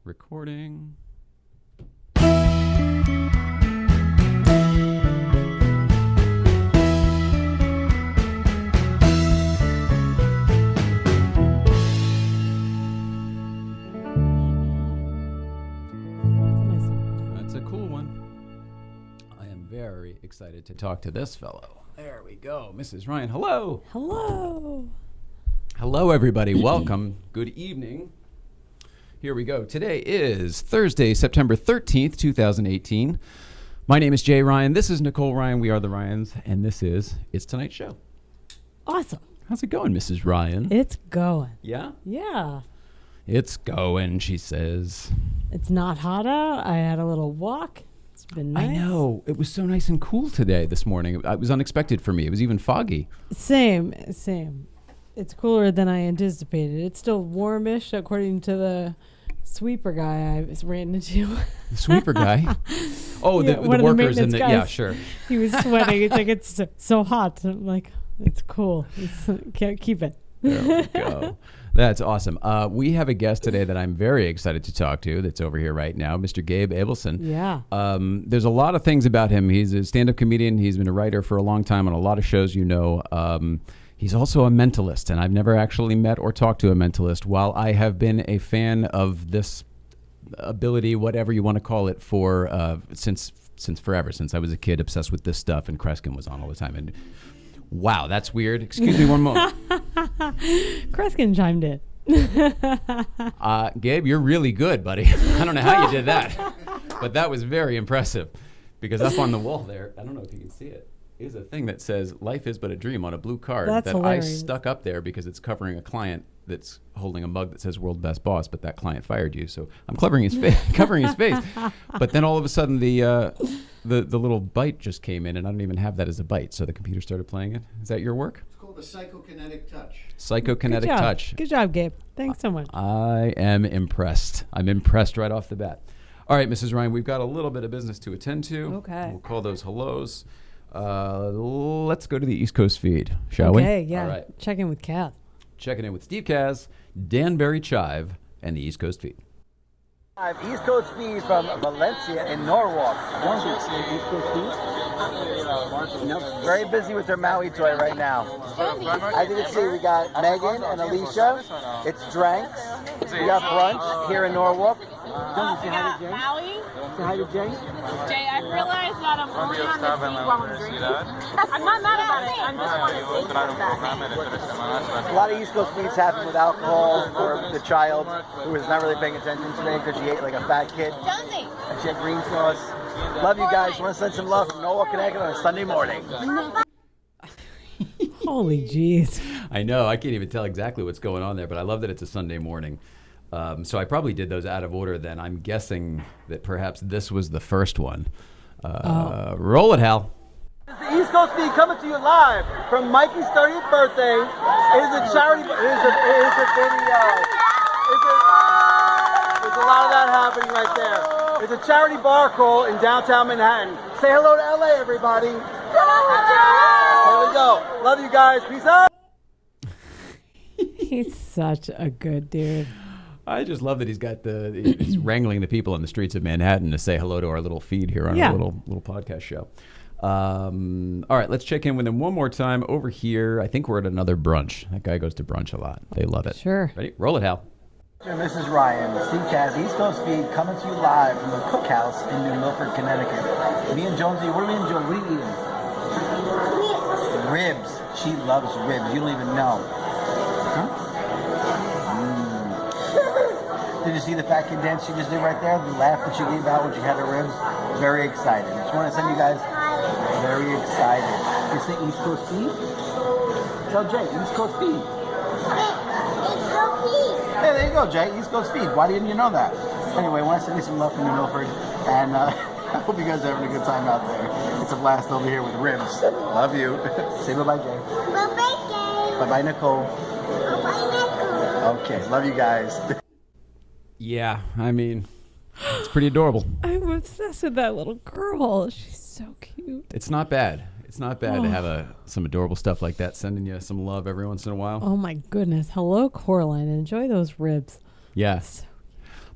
Recording. That's a cool one. I am very excited to talk to this fellow. There we go. Mrs. Ryan, hello. Hello. Hello, everybody. Welcome. Good evening. Here we go. Today is Thursday, September 13th, 2018. My name is Jay Ryan. This is Nicole Ryan. We are the Ryans, and this is It's Tonight's Show. Awesome. How's it going, Mrs. Ryan? It's going. Yeah? Yeah. It's going, she says. It's not hot out. I had a little walk. It's been nice. I know. It was so nice and cool today, this morning. It was unexpected for me. It was even foggy. Same. It's cooler than I anticipated. It's still warmish, according to the sweeper guy I ran into. The sweeper guy? Oh, Yeah, the one of the workers in maintenance the... guys. Yeah, sure. He was sweating. It's like, it's so hot. I'm like, it's cool. Can't keep it. There we go. That's awesome. We have a guest today that I'm very excited to talk to that's over here right now, Mr. Gabe Abelson. Yeah. There's a lot of things about him. He's a stand-up comedian. He's been a writer for a long time on a lot of shows, you know. He's also a mentalist, and I've never actually met or talked to a mentalist. While I have been a fan of this ability, whatever you want to call it, for since forever, since I was a kid, obsessed with this stuff, and Kreskin was on all the time. And wow, that's weird. Excuse me one moment. Kreskin chimed in. Gabe, you're really good, buddy. I don't know how you did that, but that was very impressive, because up on the wall there, I don't know if you can see it, is a thing that says "Life is but a dream" on a blue card. That's that hilarious. I stuck up there because it's covering a client that's holding a mug that says "World Best Boss," but that client fired you, so I'm covering his face. But then all of a sudden, the little bite just came in, and I don't even have that as a bite. So the computer started playing it. Is that your work? It's called the psychokinetic touch. Psychokinetic touch. Good job, Gabe. Thanks so much. I am impressed. I'm impressed right off the bat. All right, Mrs. Ryan, we've got a little bit of business to attend to. Okay. We'll call those hellos. Let's go to the East Coast feed, shall we? Okay, yeah. All right. Check in with Kath. Checking in with Steve Kaz, Danbury Chive, and the East Coast feed. East Coast feed from Valencia in Norwalk. East Coast feed? Very busy with their Maui toy right now. As you can see, we got Megan and Alicia. It's drinks. We got brunch here in Norwalk. Don't you say hi to Jay? Maui? Say hi to Jay. Jay, I realized that I'm only on the feed while I'm drinking. I'm not mad about it. I'm just want to see A lot of East Coast feeds happen with alcohol or the child who was not really paying attention today because she ate like a fat kid. Jonesy. And she had green sauce. Love you guys. Want to send some love from Norwalk, Connecticut on a Sunday morning. Holy jeez. I know. I can't even tell exactly what's going on there, but I love that it's a Sunday morning. So I probably did those out of order then. I'm guessing that perhaps this was the first one. Roll it, Hal. The East Coast feed coming to you live from Mikey's 30th birthday. It is a charity. It is a video. There's a lot of that happening right there. It's a charity bar crawl in downtown Manhattan. Say hello to LA, everybody. There we go. Love you guys. Peace out. He's such a good dude. I just love that he's wrangling the people in the streets of Manhattan to say hello to our little feed here on our little podcast show. All right, let's check in with him one more time over here. I think we're at another brunch. That guy goes to brunch a lot. They love it. Sure. Ready? Roll it, Hal. Mrs. Ryan, Steve Kaz, East Coast feed coming to you live from the Cookhouse in New Milford, Connecticut. Me and Jonesy, what are we enjoying? What are you eating? Ribs. She loves ribs. You don't even know. Huh? Did you see the fat kid dance she just did right there? The laugh that she gave out when she had her ribs? Very excited. Just want to send you guys very excited. You say East Coast feed? Tell Jay, East Coast feed. Hey, there you go, Jay. East Coast feed. Why didn't you know that? Anyway, I want to send you some love from New Milford, and I hope you guys are having a good time out there. It's a blast over here with ribs. Love you. Say bye-bye, Jay. Bye-bye, Jay. Bye-bye, Nicole. Bye-bye, Nicole. Okay, love you guys. Yeah, I mean, it's pretty adorable. I'm obsessed with that little girl. She's so cute. It's not bad. It's not bad to have some adorable stuff like that, sending you some love every once in a while. Oh my goodness. Hello, Coraline. Enjoy those ribs. Yeah.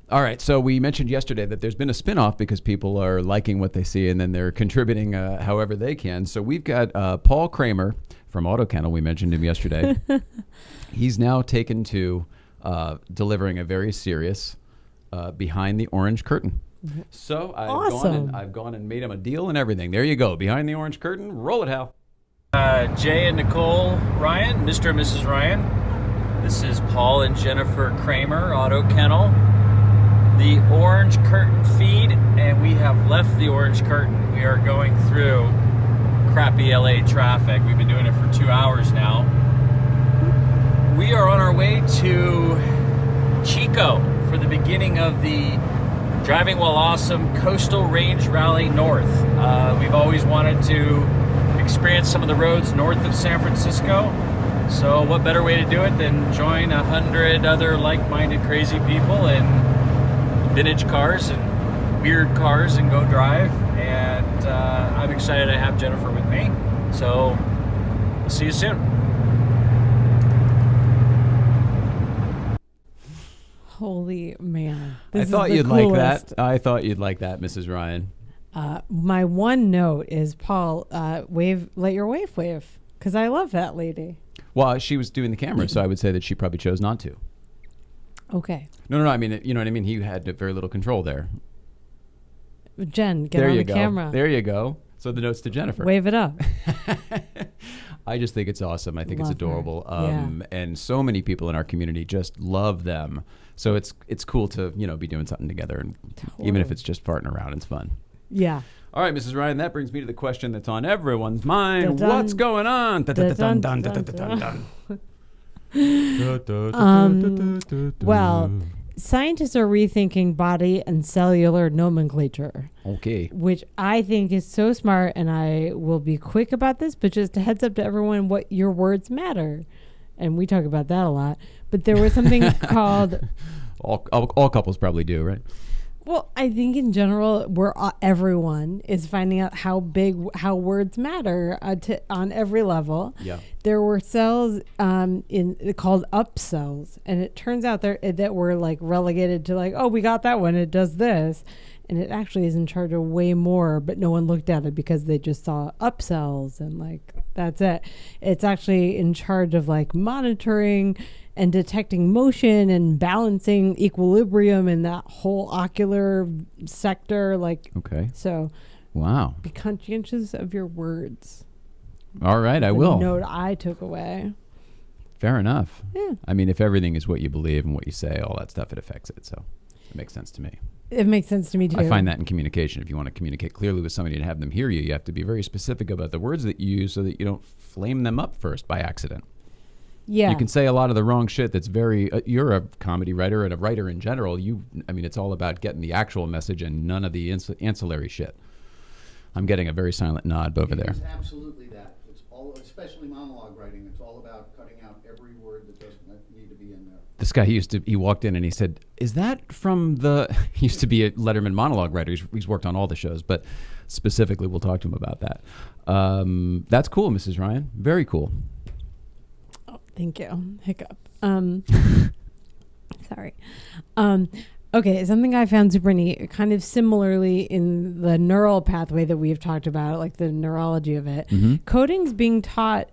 All right, so we mentioned yesterday that there's been a spinoff because people are liking what they see and then they're contributing however they can. So we've got Paul Kramer from Auto Kennel. We mentioned him yesterday. He's now taken to delivering a very serious Behind the Orange Curtain. So I've gone and made him a deal and everything. There you go, Behind the Orange Curtain. Roll it, Hal. Jay and Nicole Ryan, Mr. and Mrs. Ryan. This is Paul and Jennifer Kramer, Auto Kennel. The Orange Curtain feed, and we have left the Orange Curtain. We are going through crappy LA traffic. We've been doing it for 2 hours now. We are on our way to Chico for the beginning of the Driving While Awesome Coastal Range Rally North. We've always wanted to experience some of the roads north of San Francisco. So what better way to do it than join 100 other like-minded crazy people in vintage cars and weird cars and go drive. And I'm excited to have Jennifer with me. So we'll see you soon. Holy man. I thought you'd like that. I thought you'd like that, Mrs. Ryan. My one note is, Paul, let your wife wave, because I love that lady. Well, she was doing the camera, so I would say that she probably chose not to. Okay. No. I mean, you know what I mean? He had very little control there. Jen, get on the camera. There you go. So the notes to Jennifer. Wave it up. I just think it's awesome. I think it's Love adorable. her. And so many people in our community just love them. So it's cool to, be doing something together. And even if it's just farting around, it's fun. Yeah. All right, Mrs. Ryan, that brings me to the question that's on everyone's mind. Dun-dun. What's going on? Well, scientists are rethinking body and cellular nomenclature. Okay. Which I think is so smart, and I will be quick about this, but just a heads up to everyone, what your words matter. And we talk about that a lot. But there was something called... All couples probably do, right? Well, I think in general, everyone is finding out how words matter on every level. Yeah. There were cells called up cells, and it turns out that were like relegated to like, oh, we got that one, it does this, and it actually is in charge of way more, but no one looked at it because they just saw up cells and like that's it. It's actually in charge of like monitoring and detecting motion and balancing equilibrium in that whole ocular sector. Like, okay. So, wow. Be conscientious of your words. All right, I will. Note I took away. Fair enough. Yeah. I mean, if everything is what you believe and what you say, all that stuff, it affects it. So it makes sense to me. It makes sense to me too. I find that in communication. If you want to communicate clearly with somebody and have them hear you, you have to be very specific about the words that you use so that you don't flame them up first by accident. Yeah. You can say a lot of the wrong shit that's very, you're a comedy writer and a writer in general. It's all about getting the actual message and none of the ancillary shit. I'm getting a very silent nod over there. It's absolutely that. It's all, especially monologue writing, it's all about cutting out every word that doesn't need to be in there. This guy, he walked in and he said, is that from he used to be a Letterman monologue writer. He's worked on all the shows, but specifically we'll talk to him about that. That's cool, Mrs. Ryan. Very cool. Thank you. Hiccup. Sorry. Okay, something I found super neat, kind of similarly in the neural pathway that we've talked about, like the neurology of it. Mm-hmm. Coding's being taught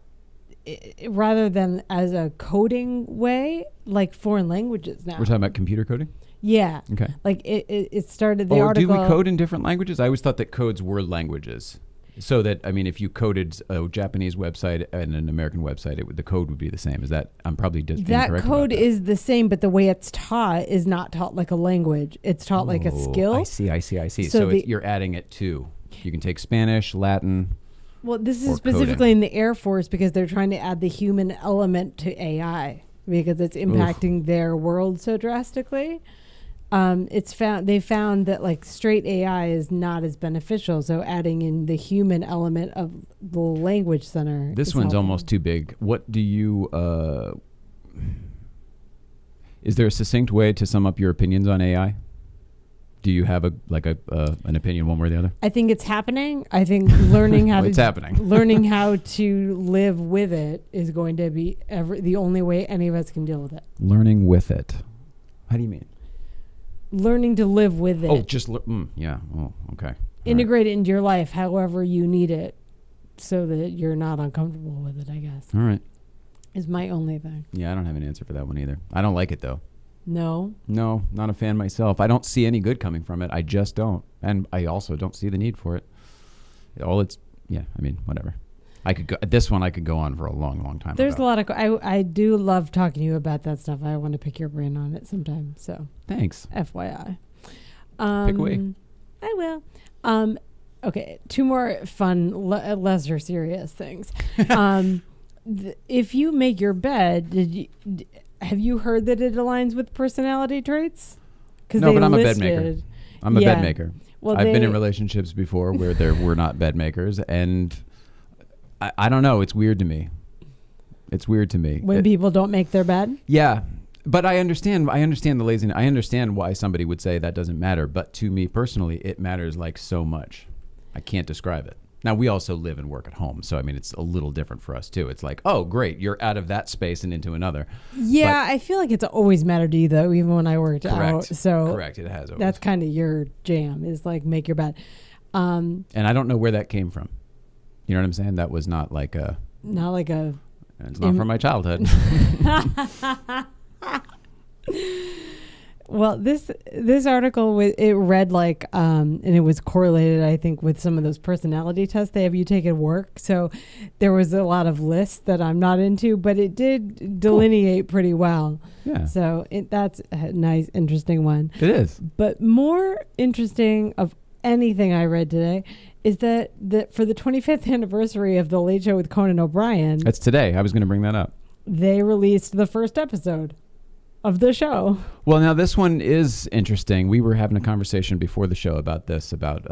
rather than as a coding way, like foreign languages now. We're talking about computer coding? Yeah. Okay. Like it started the article. Do we code in different languages? I always thought that codes were languages. So that, if you coded a Japanese website and an American website, the code would be the same. Is that, I'm probably just being correct about that. That code is the same, but the way it's taught is not taught like a language. It's taught like a skill. I see. So you're adding it to. You can take Spanish, Latin. Well, this is specifically coding. In the Air Force because they're trying to add the human element to AI because it's impacting their world so drastically. They found that like straight AI is not as beneficial. So adding in the human element of the language center. This one's almost too big. What do you, is there a succinct way to sum up your opinions on AI? Do you have an opinion one way or the other? I think it's happening. I think learning how it's happening. Learning how to live with it is going to be the only way any of us can deal with it. Learning with it. How do you mean? learning to live with it. Oh, yeah. Oh, okay. Integrate it into your life however you need it so that you're not uncomfortable with it, I guess. All right. Is my only thing. Yeah, I don't have an answer for that one either. I don't like it, though. No? No, not a fan myself. I don't see any good coming from it. I just don't. And I also don't see the need for it. Whatever. This one I could go on for a long, long time. There's a lot of, I do love talking to you about that stuff. I want to pick your brain on it sometime. So thanks. FYI. Pick away. I will. Okay. 2 more fun, lesser serious things. If you make your bed, have you heard that it aligns with personality traits? No, but I'm a bed maker. I'm a bed maker. Well, I've been in relationships before where there were not bed makers, and I don't know. It's weird to me. When people don't make their bed? Yeah. But I understand the laziness. I understand why somebody would say that doesn't matter. But to me personally, it matters like so much. I can't describe it. Now, we also live and work at home. So, I mean, it's a little different for us, too. It's like, oh, great. You're out of that space and into another. Yeah, I feel like it's always mattered to you, though, even when I worked out. So correct. It has always. That's kind of your jam, is like make your bed. And I don't know where that came from. You know what I'm saying? That was not like a... Not like a... It's not from my childhood. Well, this article, it read like, and it was correlated, I think, with some of those personality tests they have you take at work. So there was a lot of lists that I'm not into, but it did delineate pretty well. Yeah. So that's a nice, interesting one. It is. But more interesting of anything I read today is that for the 25th anniversary of The Late Show with Conan O'Brien. That's today. I was going to bring that up. They released the first episode of the show. Well, now this one is interesting. We were having a conversation before the show about this, about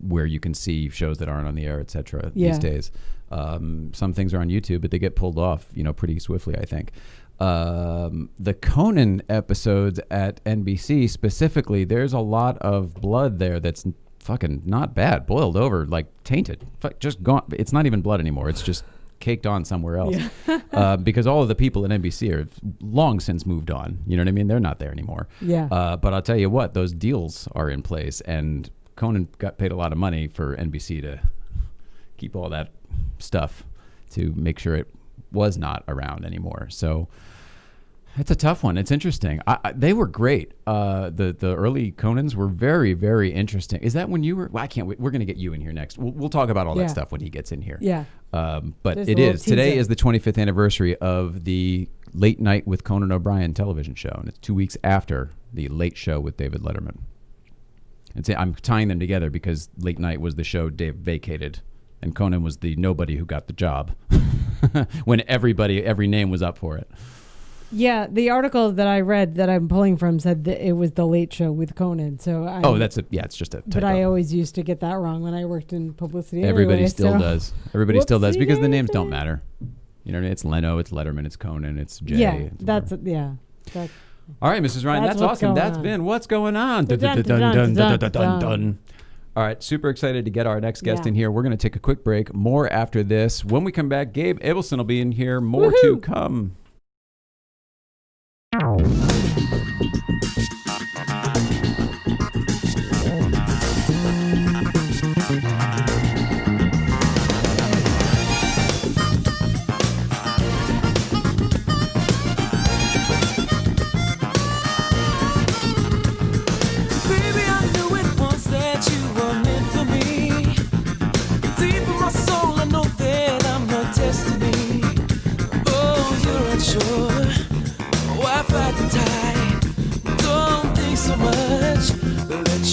where you can see shows that aren't on the air, et cetera, these days. Some things are on YouTube, but they get pulled off, pretty swiftly, I think. The Conan episodes at NBC specifically, there's a lot of blood there that's fucking not bad, boiled over, like tainted, just gone. It's not even blood anymore. It's just caked on somewhere else. Yeah. Because all of the people at NBC are long since moved on. You know what I mean? They're not there anymore. Yeah. But I'll tell you what, those deals are in place, and Conan got paid a lot of money for NBC to keep all that stuff to make sure it was not around anymore. So it's a tough one. It's interesting. They were great. The early Conans were very, very interesting. Is that when you were? Well, I can't wait. We're going to get you in here next. We'll talk about all that stuff when he gets in here. Yeah. But There's it is. Today is the 25th anniversary of the Late Night with Conan O'Brien television show. And it's 2 weeks after the Late Show with David Letterman. I'm tying them together because Late Night was the show Dave vacated, and Conan was the nobody who got the job when every name was up for it. Yeah, the article that I read that I'm pulling from said that it was The Late Show with Conan. So it's just a typo. But I always used to get that wrong when I worked in publicity. Everybody anyway, still does. Everybody still does because the names Whoopsie-daisy. don't matter. You know what I mean? It's Leno, it's Letterman, it's Conan, it's Jay. Yeah, it's that's whatever. That's All right, Mrs. Ryan, that's what's awesome. going That's on. been What's Going On. Dun, dun, dun, dun, dun, dun. All right, super excited to get our next guest Yeah. in here. We're going to take a quick break. More after this. When we come back, Gabe Abelson will be in here. More to come.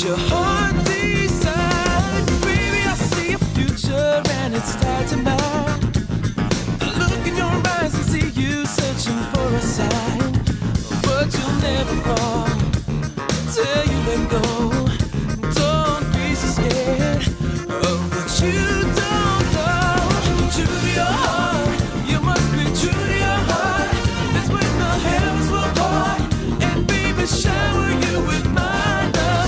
Your heart decide, baby. I see a future and it's tied to mine. I look in your eyes and see you searching for a sign, but you'll never fall till you let go. Don't be so scared of what you don't know. True to your heart, you must be true to your heart. That's when the heavens will part and baby shower you with my love.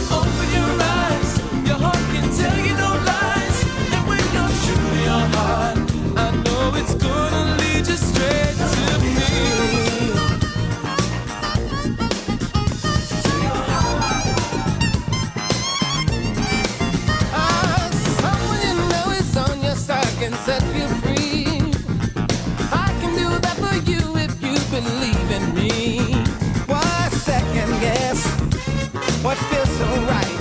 what feels so right.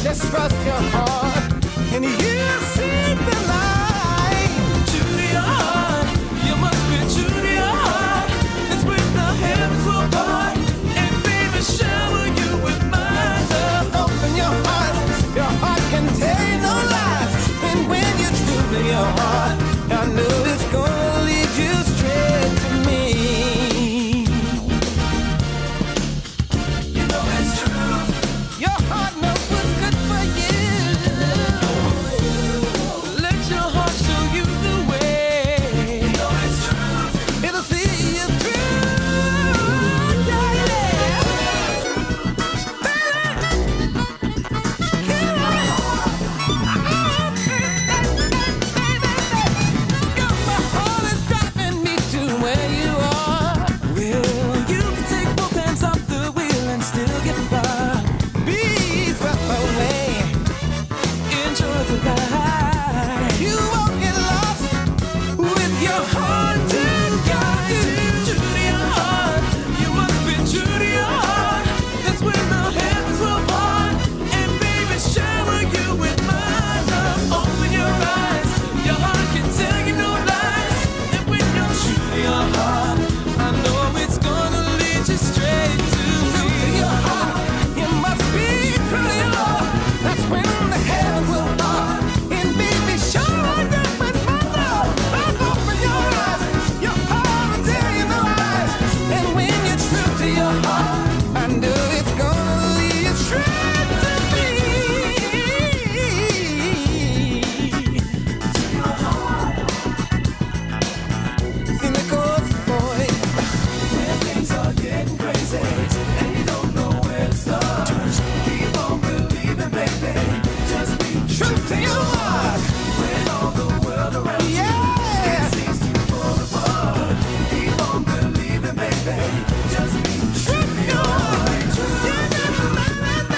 Just trust your heart, and you'll see the light. True to your heart, you must be true to your heart. That's when the heavens will part, and baby, shower you with my love. Open your heart can tell no lies. And when you're true to your heart, I know it's gonna lead you straight to me. You know it's true. Your heart knows what's good for you. Let your heart show you the way. You know it's true. It'll see you through. Yeah, yeah. My heart is driving me to where you are. Well, you can take both hands off the wheel and still get far. Be swept away, enjoy the ride. You won't get lost with your heart to guide. True to your heart, you must be true to your heart. That's when the heavens will part, and baby, shower you with my love. Open your eyes, your heart can tell you no lies. And when you're true to your heart, I know it's gonna lead you straight to me. True to your heart, you must be true to your heart. That's when the heavens will part, and baby, shower you with my love. Open your eyes, your heart will tell you no lies. And when you're true to your heart, I know it's gonna lead you straight to me. To your heart. See Nicole's voice. When things are getting crazy and you don't know where to start, keep on believing, baby. Just be true to your heart. When all the world around you seems to fall apart, keep on believing, baby. Just be true to your heart. To your heart.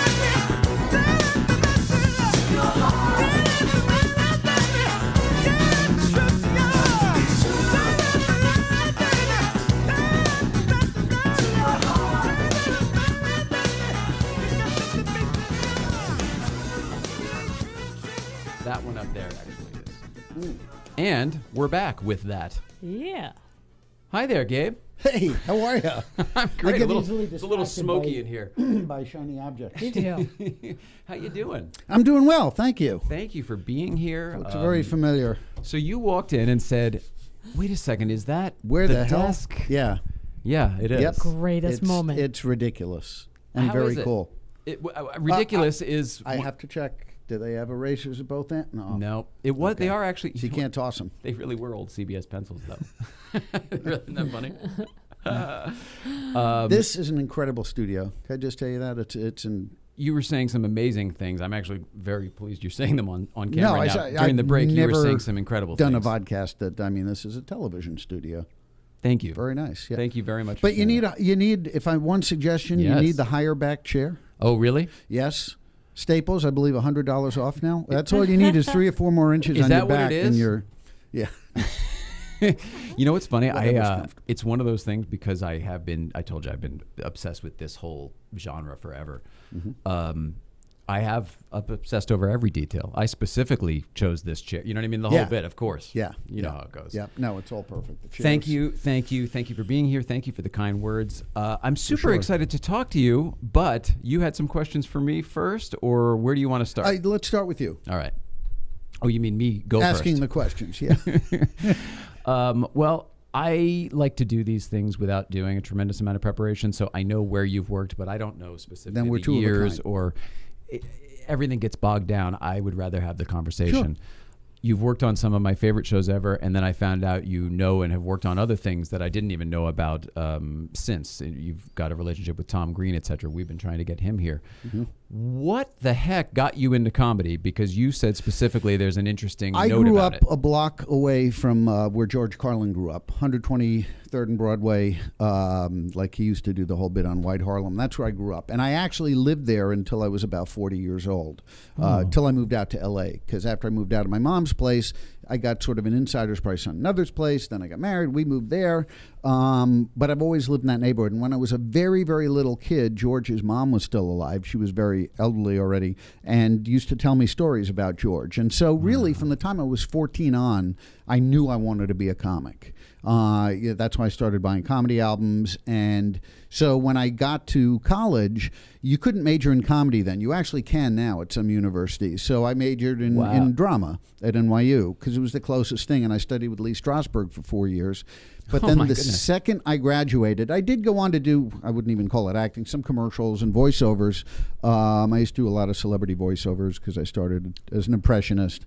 That one up there actually is. And we're back with that. Yeah. Hi there, Gabe. Hey, how are you? I'm great. I get easily It's a little distracted smoky by- in here. by shiny objects. Me too. How you doing? I'm doing well, thank you. Thank you for being here. Looks very familiar. So you walked in and said, "Wait a second, is that Where the hell? desk?" Yeah. Yeah, it is. Yep. Greatest moment. It's ridiculous and How very is it? cool. Ridiculous is. I have to check. Do they have erasers at both ends? No. No, it was. Okay. They are actually. So you can't toss them. They really were old CBS pencils, though. Isn't that funny? This is an incredible studio. Can I just tell you that? It's an. You were saying some amazing things. I'm actually very pleased you're saying them on camera No, now. I've During the break, you were never saying some incredible done things. a podcast that, I mean, this is a television studio. Thank you. Very nice. Yeah. Thank you very much. But for you saying need that. if I one suggestion, Yes. you need the higher back chair. Oh, really? Yes. Staples, I believe $100 off now. That's all you need is 3 or 4 more inches Is on that your what back, it and is? you're, yeah. You know what's funny? Whatever's comfortable. It's one of those things because I told you I've been obsessed with this whole genre forever. Mm-hmm. I have obsessed over every detail. I specifically chose this chair. You know what I mean? The whole Yeah. bit, of course. Yeah. You know how it goes. Yeah. No, it's all perfect. The Thank chairs. you for being here. Thank you for the kind words. I'm super sure. excited to talk to you, but you had some questions for me first, or where do you want to start? Let's start with you. All right. Oh, you mean me go Asking first? the questions, yeah. Well, I like to do these things without doing a tremendous amount of preparation, so I know where you've worked, but I don't know specifically Then we're the two of a years kind. or everything gets bogged down. I would rather have the conversation. You've worked on some of my favorite shows ever, and then I found out you know and have worked on other things that I didn't even know about since. You've got a relationship with Tom Green, etc. We've been trying to get him here. Mm-hmm. What the heck got you into comedy? Because you said specifically there's an interesting I note grew about up a block away from where George Carlin grew up, 123 3rd and Broadway, like he used to do the whole bit on White Harlem. That's where I grew up. And I actually lived there until I was about 40 years old, till I moved out to L.A. Because after I moved out of my mom's place, I got sort of an insider's price on another's place. Then I got married. We moved there. But I've always lived in that neighborhood. And when I was a very, very little kid, George's mom was still alive. She was very elderly already and used to tell me stories about George. And so really from the time I was 14 on, I knew I wanted to be a comic. That's why I started buying comedy albums. And so when I got to college, you couldn't major in comedy then. You actually can now at some universities. So I majored in drama at NYU because it was the closest thing. And I studied with Lee Strasberg for 4 years. But then the second I graduated, I did go on to do, I wouldn't even call it acting, some commercials and voiceovers. I used to do a lot of celebrity voiceovers because I started as an impressionist.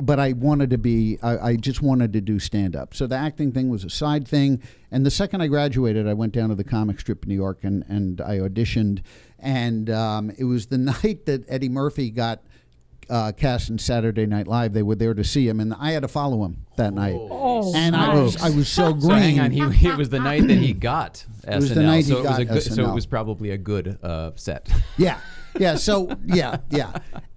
But I wanted to be, I just wanted to do stand-up. So the acting thing was a side thing. And the second I graduated, I went down to the comic strip in New York and I auditioned. And it was the night that Eddie Murphy got cast in Saturday Night Live. They were there to see him, and I had to follow him that night. And I was so green. So hang on, it was the night that he got SNL. It was the night he got SNL. So SNL. it was probably a good set. Yeah.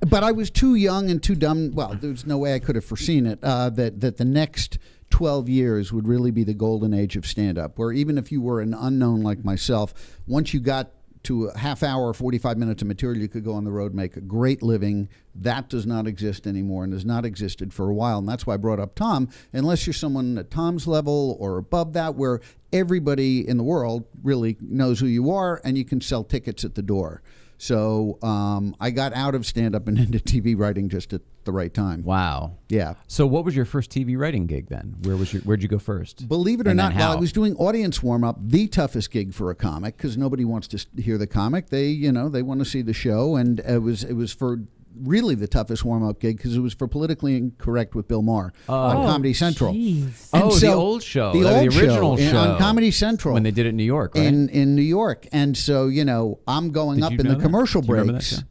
But I was too young and too dumb. Well, there's no way I could have foreseen it, that the next 12 years would really be the golden age of stand-up, where even if you were an unknown like myself, once you got to a half hour, 45 minutes of material, you could go on the road, make a great living. That does not exist anymore and has not existed for a while. And that's why I brought up Tom. Unless you're someone at Tom's level or above that, where everybody in the world really knows who you are and you can sell tickets at the door. So I got out of stand-up and into TV writing just at the right time. Wow. Yeah. So what was your first TV writing gig then? Where'd you go first? Believe it or And not, then while how? I was doing audience warm-up, the toughest gig for a comic, because nobody wants to hear the comic. They want to see the show, and it was for really the toughest warm-up gig because it was for Politically Incorrect with Bill Maher on Comedy Central. Jeez. And the so- old show. the original show. on Comedy Central When they did it in New York, right? in New York. And so I'm going Did up you in know the that? commercial Do you remember that breaks. show?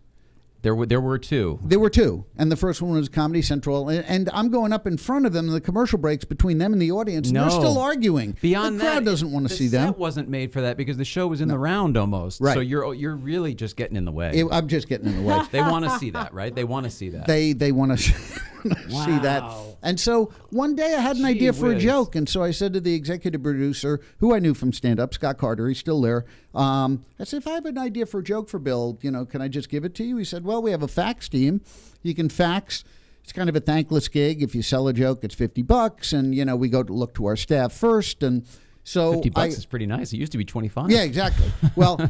There were two. There were two, and the first one was Comedy Central, and I'm going up in front of them in the commercial breaks between them and the audience, and they're still arguing. Beyond the crowd that, doesn't want to the see them. set wasn't made for that because the show was in the round almost. Right. So you're really just getting in the way. I'm just getting in the way. They want to see that, right? They want to see that. They want to see that. And so one day I had an idea for a whiz. joke, and so I said to the executive producer, who I knew from stand-up, Scott Carter, he's still there. I said, if I have an idea for a joke for Bill, can I just give it to you? He said, well, we have a fax team. You can fax. It's kind of a thankless gig. If you sell a joke, it's $50, and we go to look to our staff first, and so $50 is pretty nice. It used to be 25. Yeah, exactly. Well,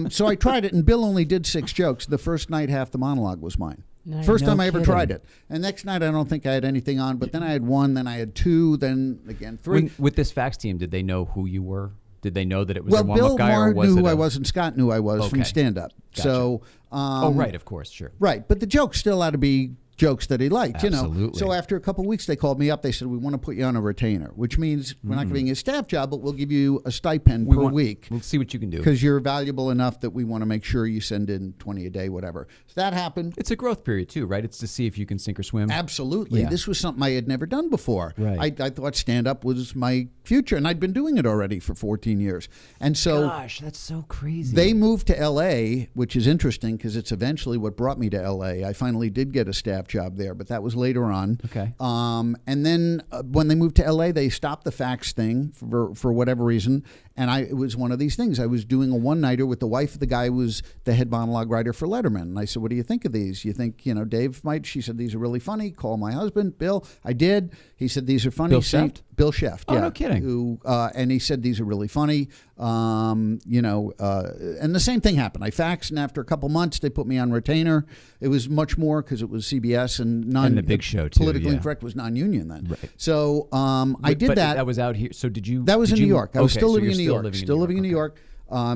so I tried it, and Bill only did 6 jokes. The first night, half the monologue was mine. Nice. First No time I ever kidding. tried it. And next night, I don't think I had anything on, but then I had 1, then I had 2, then again 3. With this fax team, did they know who you were? Did they know that it was Well, a Bill warm-up guy, or Maher was knew it who a- I was, and Scott knew I was from Okay. stand-up. Gotcha. So, right, of course, sure. right, but the jokes still had to be jokes that he liked, Absolutely. So after a couple of weeks, they called me up. They said, we want to put you on a retainer, which means we're not giving you a staff job, but we'll give you a stipend per week. We'll see what you can do. Because you're valuable enough that we want to make sure you send in 20 a day, whatever. So that happened. It's a growth period too, right? It's to see if you can sink or swim. Absolutely. Yeah. This was something I had never done before. Right. I thought stand-up was my future, and I'd been doing it already for 14 years. And so Gosh, that's so crazy. they moved to L.A., which is interesting because it's eventually what brought me to L.A. I finally did get a staff job there, but that was later on. Okay. And then when they moved to L.A., they stopped the fax thing for whatever reason. And it was one of these things. I was doing a one-nighter with the wife of the guy who was the head monologue writer for Letterman. And I said, what do you think of these? You think, Dave might? She said, these are really funny. Call my husband, Bill. I did. He said, these are funny. Bill Sheft? Bill Sheft, Oh, yeah. no kidding. And he said, these are really funny. And the same thing happened. I faxed, and after a couple months, they put me on retainer. It was much more because it was CBS and the big show, too, Politically yeah. Incorrect was non-union then. Right. So I did but that. That was out here. So did you? That was did in New you- York. I was okay, still so living you're in New York. Still living in New York.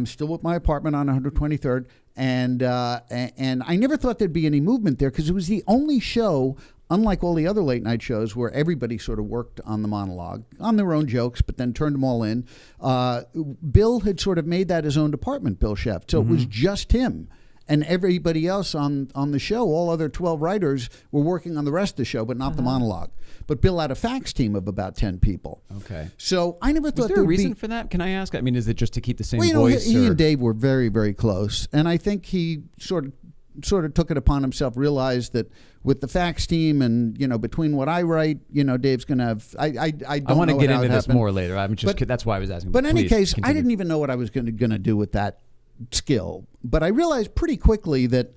Still with my apartment on 123rd. And I never thought there'd be any movement there because it was the only show, unlike all the other late night shows, where everybody sort of worked on the monologue, on their own jokes, but then turned them all in. Bill had sort of made that his own department, Bill Sheft. So it was just him. And everybody else on the show, all other 12 writers, were working on the rest of the show, but not the monologue. But Bill had a fax team of about 10 people. Okay. So I never thought Was there a reason for that? Can I ask? I mean, is it just to keep the same voice? He and Dave were very, very close. And I think he sort of took it upon himself, realized that with the fax team and, between what I write, Dave's going to have, I want to get into this happened. more later. I'm just, that's why I was asking. But in any Please case, continue. I didn't even know what I was going to do with that skill. But I realized pretty quickly that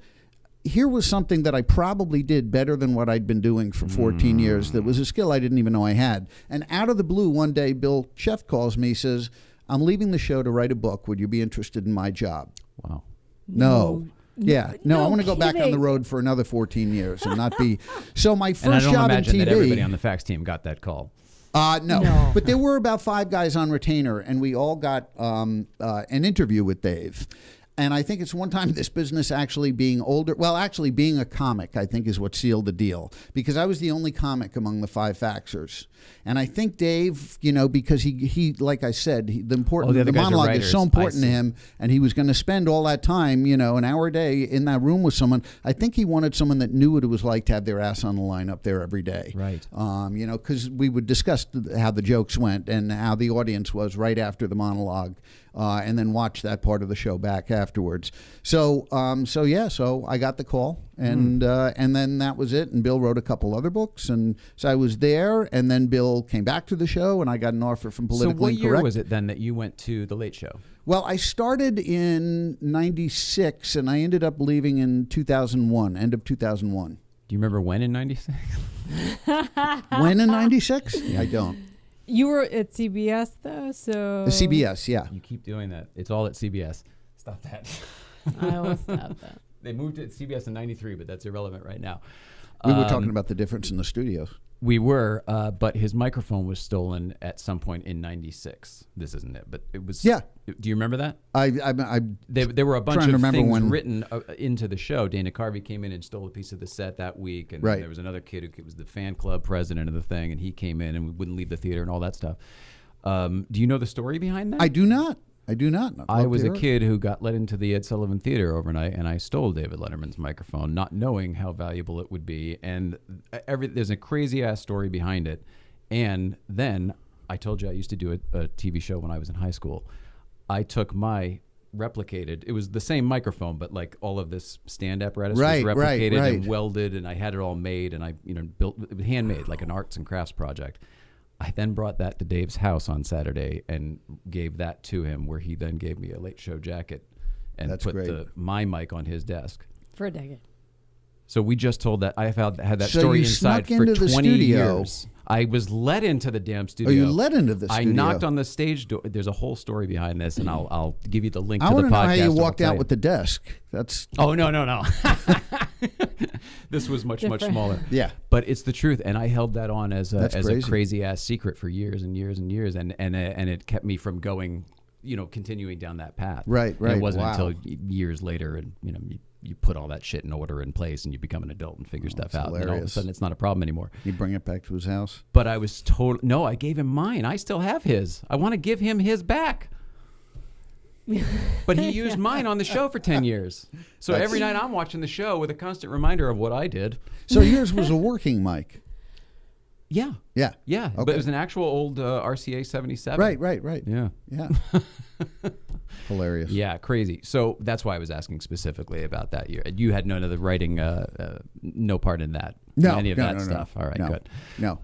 here was something that I probably did better than what I'd been doing for 14 years. That was a skill I didn't even know I had. And out of the blue, one day, Bill Sheff calls me, says, I'm leaving the show to write a book. Would you be interested in my job? Wow. No. Yeah. No, I want to go back on kidding. the road for another 14 years and not be. So my And I first don't job in imagine TV. that everybody on the fax team got that call. No. But there were about 5 guys on retainer, and we all got an interview with Dave. And I think it's one time this business actually being older. Well, actually being a comic, I think, is what sealed the deal. Because I was the only comic among the 5 faxers. And I think Dave, because he like I said, the monologue is so important to him. And he was going to spend all that time, an hour a day in that room with someone. I think he wanted someone that knew what it was like to have their ass on the line up there every day. Right. Because we would discuss how the jokes went and how the audience was right after the monologue. And then watch that part of the show back afterwards. So I got the call, and then that was it. And Bill wrote a couple other books, and so I was there. And then Bill came back to the show, and I got an offer from Politically So what year Incorrect. was it then that you went to the Late Show? Well, I started in '96, and I ended up leaving in 2001, end of 2001. Do you remember when in '96? When in '96? I don't. You were at CBS though, so The CBS, yeah. You keep doing that. It's all at CBS. Stop that. I will stop that. They moved it to CBS in '93, but that's irrelevant right now. We were talking about the difference in the studios. We were, but his microphone was stolen at some point in '96. This isn't it, but it was. Yeah. Do you remember that? I There were a bunch trying to of remember things when- written into the show. Dana Carvey came in and stole a piece of the set that week, and Right. there was another kid who was the fan club president of the thing, and he came in and we wouldn't leave the theater and all that stuff. Do you know the story behind that? I do not. I'd I love was to a hear it. kid who got let into the Ed Sullivan Theater overnight, and I stole David Letterman's microphone, not knowing how valuable it would be. And there's a crazy ass story behind it. And then I told you I used to do a TV show when I was in high school. I took my replicated. It was the same microphone, but like all of this stand apparatus Right, was right, replicated right. and welded, and I had it all made, and I built it was handmade, like an arts and crafts project. I then brought that to Dave's house on Saturday and gave that to him, where he then gave me a Late Show jacket and That's put great. my mic on his desk. For a decade. So we just told that I had that So story you inside snuck for into the 20 studio. years. I was let into the damn studio. Oh, you let into the I studio. knocked on the stage door. There's a whole story behind this, and I'll give you the link I to the want to podcast. know how you and I'll walked tell out you. with the desk. That's Oh, no. This was much smaller. Yeah. But it's the truth, and I held that on as a That's crazy ass secret for years and years and years, and it kept me from going, continuing down that path. Right, And right. it wasn't Wow. until years later, and you put all that shit in order in place, and you become an adult and figure stuff out. And then all of a hilarious. sudden, it's not a problem anymore. you bring it back to his house. But I was no, I gave him mine. I still have his. I want to give him his back. But he used mine on the show for 10 years. So every night I'm watching the show with a constant reminder of what I did. So yours was a working mic. Yeah. Yeah. Yeah. But Okay. it was an actual old RCA 77. Right. Yeah. Yeah. Hilarious. Yeah, crazy. So that's why I was asking specifically about that year. You had none of the writing, no part in that. No, any of no, that no, no. stuff. All right, No. good. No.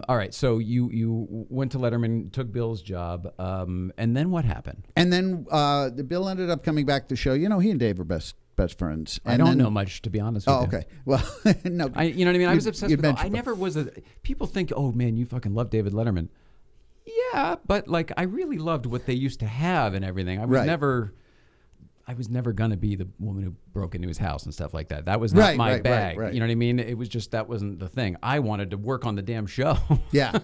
All right. So you went to Letterman, took Bill's job, and then what happened? And then the Bill ended up coming back to the show. He and Dave are best friends. I And don't then- know much, to be honest with Oh, you. okay. Well, no. You know what I mean? I was obsessed you'd with it. I mentioned- never was people think, oh man, you fucking love David Letterman. Yeah, but like I really loved what they used to have and everything. I was Right. never gonna be the woman who broke into his house and stuff like that. That was not my bag. Right. You know what I mean? It was just that wasn't the thing. I wanted to work on the damn show. Yeah.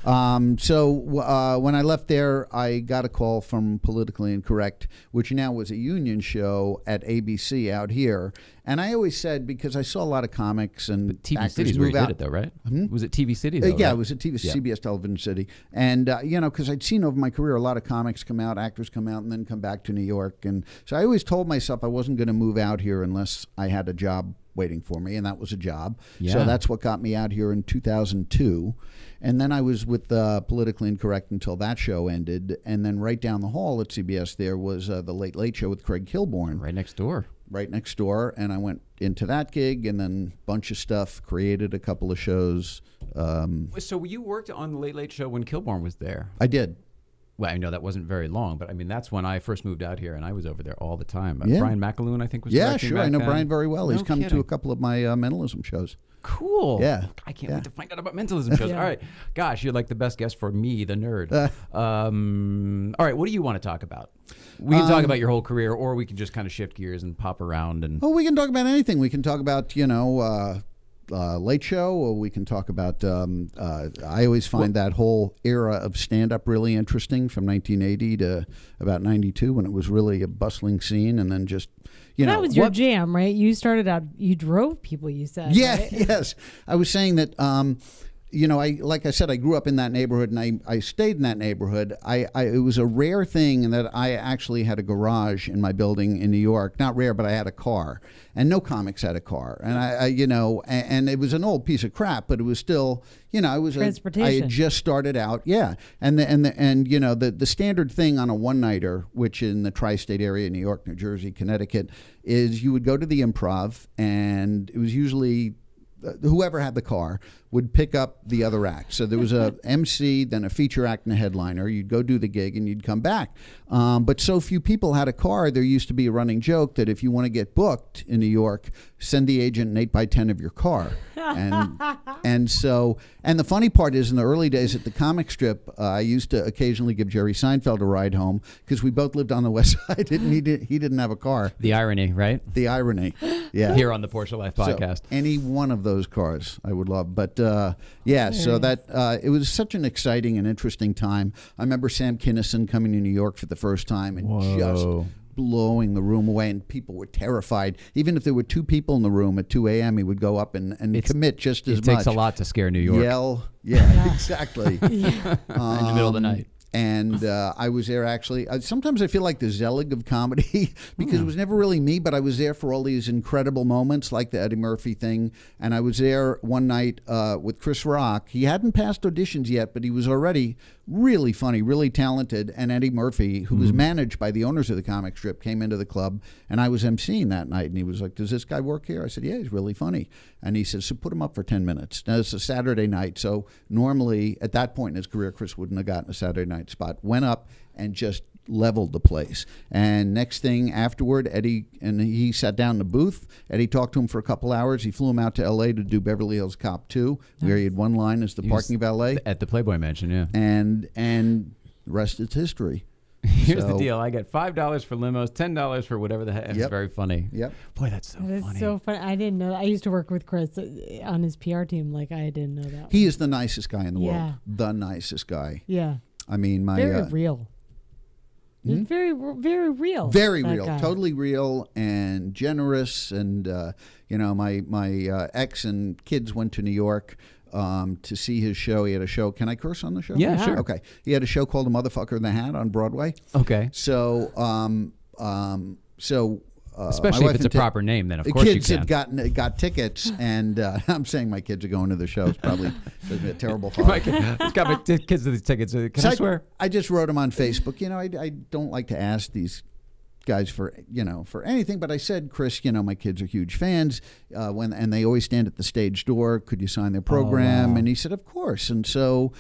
When I left there, I got a call from Politically Incorrect, which now was a union show at ABC out here. And I always said, because I saw a lot of comics and TV actors City's where move you out. did it, though, right? Was it TV City, though? Yeah, right? it was at TV, Yeah. CBS Television City. And, because I'd seen over my career a lot of comics come out, actors come out, and then come back to New York. And so I always told myself I wasn't going to move out here unless I had a job waiting for me, and that was a job. Yeah. So that's what got me out here in 2002. And then I was with Politically Incorrect until that show ended. And then right down the hall at CBS there was the Late Late Show with Craig Kilborn. Right next door. Right next door. And I went into that gig and then a bunch of stuff, created a couple of shows. So you worked on the Late Late Show when Kilborn was there? I did. Well, I know that wasn't very long, but I mean, that's when I first moved out here, and I was over there all the time. Yeah. Brian McAloon, I think, was Yeah, directing sure. back I know then. Brian very well. He's No come to kidding. a couple of my mentalism shows. Cool. Yeah. I can't Yeah. wait to find out about mentalism shows. Yeah. All right. Gosh, you're like the best guest for me, the nerd. All right. What do you want to talk about? We can talk about your whole career, or we can just kind of shift gears and pop around. And Oh, we can talk about anything. We can talk about, Late Show, or we can talk about, I always find that whole era of stand-up really interesting from 1980 to about 92 when it was really a bustling scene, and then just, That was your jam, right? You started out, you drove people, you said. Yeah, right? yes. I was saying that, like I said, I grew up in that neighborhood, and I stayed in that neighborhood. It was a rare thing that I actually had a garage in my building in New York. Not rare, but I had a car, and no comics had a car. And and it was an old piece of crap, but it was still, I was I Transportation. had just started out, yeah. And the standard thing on a one-nighter, which in the tri-state area, New York, New Jersey, Connecticut, is you would go to the Improv, and it was usually whoever had the car would pick up the other act. So there was a MC, then a feature act, and a headliner. You'd go do the gig, and you'd come back. But so few people had a car, there used to be a running joke that if you want to get booked in New York, send the agent an 8x10 of your car. And the funny part is, in the early days at the comic strip, I used to occasionally give Jerry Seinfeld a ride home because we both lived on the West Side, and he didn't have a car. the irony, right? The irony, yeah. Here on the Porsche Life podcast. So any one of those cars I would love. But so that it was such an exciting and interesting time. I remember Sam Kinison coming to New York for the first time and just blowing the room away, and people were terrified. Even if there were two people in the room at 2 a.m., he would go up and commit just as much. It takes a lot to scare New York. Yell. Yeah, exactly. In the middle of the night. And I was there actually. Sometimes I feel like the Zelig of comedy because it was never really me, but I was there for all these incredible moments like the Eddie Murphy thing. And I was there one night with Chris Rock. He hadn't passed auditions yet, but he was already really funny, really talented. And Eddie Murphy, who was managed by the owners of the comic strip, came into the club, and I was emceeing that night. And he was like, "Does this guy work here?" I said, "Yeah, he's really funny." And he said, "So put him up for 10 minutes." Now, it's a Saturday night, so normally at that point in his career, Chris wouldn't have gotten a Saturday night spot. Went up and just leveled the place. And next thing afterward, Eddie, and he sat down in the booth. Eddie talked to him for a couple hours. He flew him out to L.A. to do Beverly Hills Cop 2, where he had one line as the parking valet. At the Playboy Mansion, yeah. And the rest is history. Here's the deal. I get $5 for limos, $10 for whatever the heck. It's Yep. very funny. Yep. Boy, that's so That is funny. so funny. I didn't know. I used to work with Chris on his PR team. Like, I didn't know that. He is the nicest guy in the Yeah. world. The nicest guy. Yeah. I mean, my Very real. It's very, very real. very that real, guy. totally real and generous. And my ex and kids went to New York to see his show. He had a show. Can I curse on the show? Yeah, sure. Okay. He had a show called "The Motherfucker in the Hat" on Broadway. Okay. So, Especially my if wife it's a and proper name, then of the course you kids can. had got tickets, and I'm saying my kids are going to the show. It's probably a terrible My father. kid, it's got my kids with the tickets. Can So I swear? I just wrote them on Facebook. I don't like to ask these guys for anything, but I said, Chris, my kids are huge fans. And they always stand at the stage door. Could you sign their program? wow. And he said, of course. And so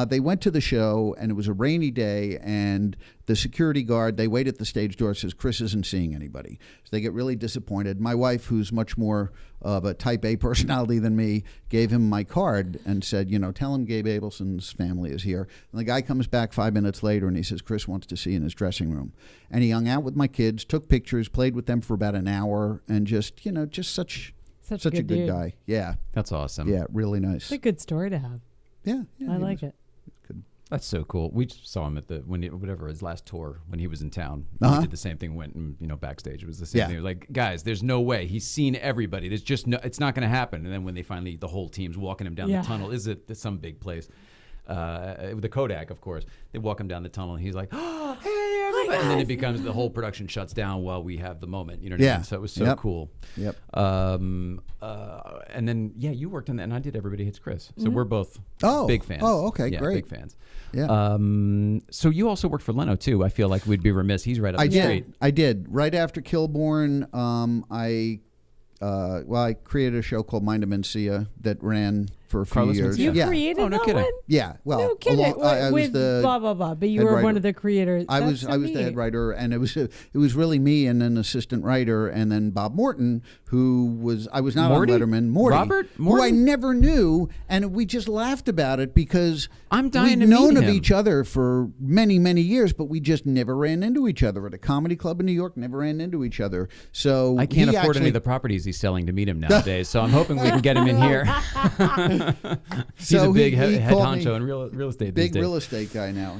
they went to the show, and it was a rainy day, and the security guard, they wait at the stage door, says, Chris isn't seeing anybody. So they get really disappointed. My wife, who's much more of a type A personality than me, gave him my card and said, tell him Gabe Abelson's family is here. And the guy comes back 5 minutes later, and he says, Chris wants to see you in his dressing room. And he hung out with my kids, took pictures, played with them for about an hour, and just such a good dude. guy. Yeah. That's awesome. Yeah, really nice. It's a good story to have. Yeah. I like it. That's so cool. We just saw him at whatever his last tour when he was in town. Uh-huh. He did the same thing. Went and backstage. It was the same Yeah. thing. It was like, guys, there's no way he's seen everybody. There's just no. It's not going to happen. And then when they finally, the whole team's walking him down Yeah. the tunnel. Is it some big place? The Kodak, of course. They walk him down the tunnel, and he's like, "Oh, hey, everybody!" And then it becomes the whole production shuts down while we have the moment. You know what I mean? So it was so cool. Yep. And then you worked on that, and I did Everybody Hates Chris. So we're both big fans. Oh, okay, yeah, great. big fans. Yeah. So you also worked for Leno too. I feel like we'd be remiss. He's right up the street. I did. Right after Kilborn, I created a show called Mind of Mencia that ran for a few Carlos years. Mencia? You created no that kidding. one? Yeah. Well, No kidding. I was with the blah blah blah. But you head were writer. one of the creators. I was the head writer, and it was really me and an assistant writer, and then Bob Morton, I was not Morty? on Letterman. Morty, Robert who Morton? I never knew, and we just laughed about it because I'm dying we'd to meet known of him. each other for many years, but we just never ran into each other at a comedy club in New York. Never ran into each other. So I can't he afford any actually- of the proproperties he's selling to meet him nowadays. So I'm hoping we can get him in here. He's So a big he head called me- honcho in real estate. Big these days. real estate guy now.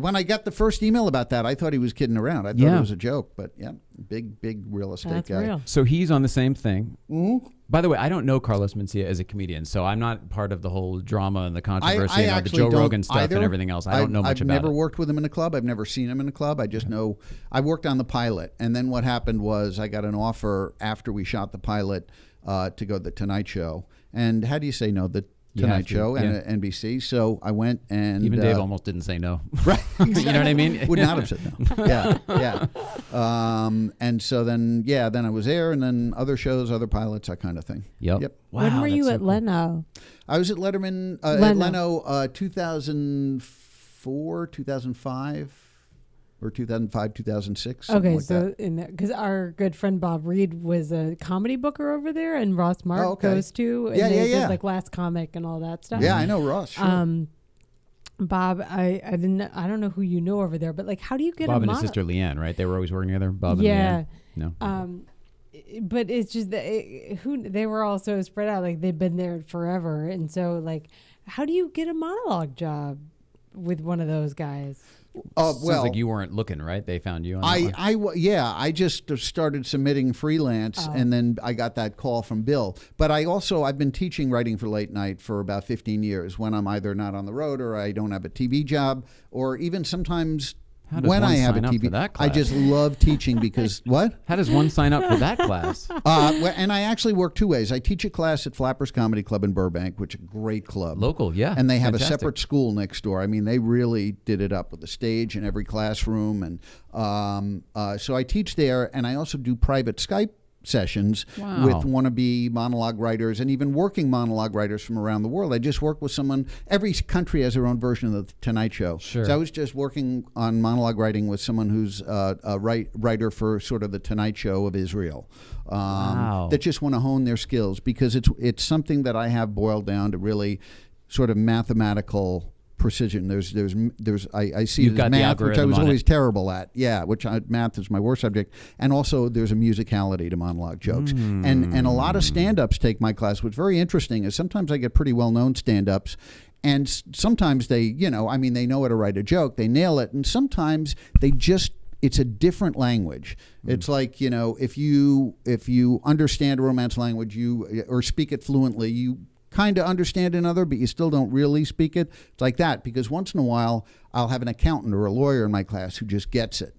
When I got the first email about that, I thought he was kidding around. I thought it was a joke, but yeah, big real estate That's guy. real. So he's on the same thing. Mm-hmm. By the way, I don't know Carlos Mencia as a comedian, so I'm not part of the whole drama and the controversy and the actually Joe don't Rogan stuff either. and everything else. I don't know much I've about never it. worked with him in a club. I've never seen him in a club. I just know I worked on the pilot, and then what happened was I got an offer after we shot the pilot to go to the Tonight Show. And how do you say no? The You have Tonight to, Show yeah. and NBC. So I went and Even Dave almost didn't say no. right. You know what I mean? Would not have said no. Yeah. And so then I was there, and then other shows, other pilots, that kind of thing. Yep. When were that's you so at cool. Leno? I was at Letterman, Leno. at Leno 2004, 2005, or 2005, 2006. something Okay, like so that. because our good friend Bob Reed was a comedy booker over there, and Ross Mark Oh, okay. goes to, and Yeah, they yeah. did like Last Comic and all that stuff. Yeah, I know Ross. Sure. Bob, I don't know who you know over there, but like, how do you get Bob a and his sister Leanne, right? They were always working together. Bob and Yeah. Leanne. No. But it's just that they were all so spread out, like they've been there forever, and so like, how do you get a monologue job with one of those guys? Sounds like you weren't looking, right? They found you on that one. I just started submitting freelance, and then I got that call from Bill. But I've been teaching writing for late night for about 15 years when I'm either not on the road or I don't have a TV job, or even sometimes How does when one I have a sign up TV, for that I class? just love teaching because what? How does one sign up for that class? And I actually work two ways. I teach a class at Flappers Comedy Club in Burbank, which is a great club. Local, yeah. And they have Fantastic. a separate school next door. I mean, they really did it up with a stage in every classroom. And so I teach there, and I also do private Skype sessions Wow. with wannabe monologue writers and even working monologue writers from around the world. I just work with someone. Every country has their own version of the Tonight Show. Sure. So I was just working on monologue writing with someone who's a writer for sort of the Tonight Show of Israel. Wow. That just want to hone their skills because it's something that I have boiled down to really sort of mathematical precision. There's I see You've it got as the math, which I algorithm was on always it. terrible at. Yeah, math is my worst subject. And also there's a musicality to monologue jokes. And a lot of stand-ups take my class. What's very interesting is sometimes I get pretty well-known stand-ups, and sometimes they know how to write a joke, they nail it, and sometimes it's a different language. It's like, if you understand a Romance language, or speak it fluently, you kind of understand another, but you still don't really speak it. It's like that, because once in a while I'll have an accountant or a lawyer in my class who just gets it.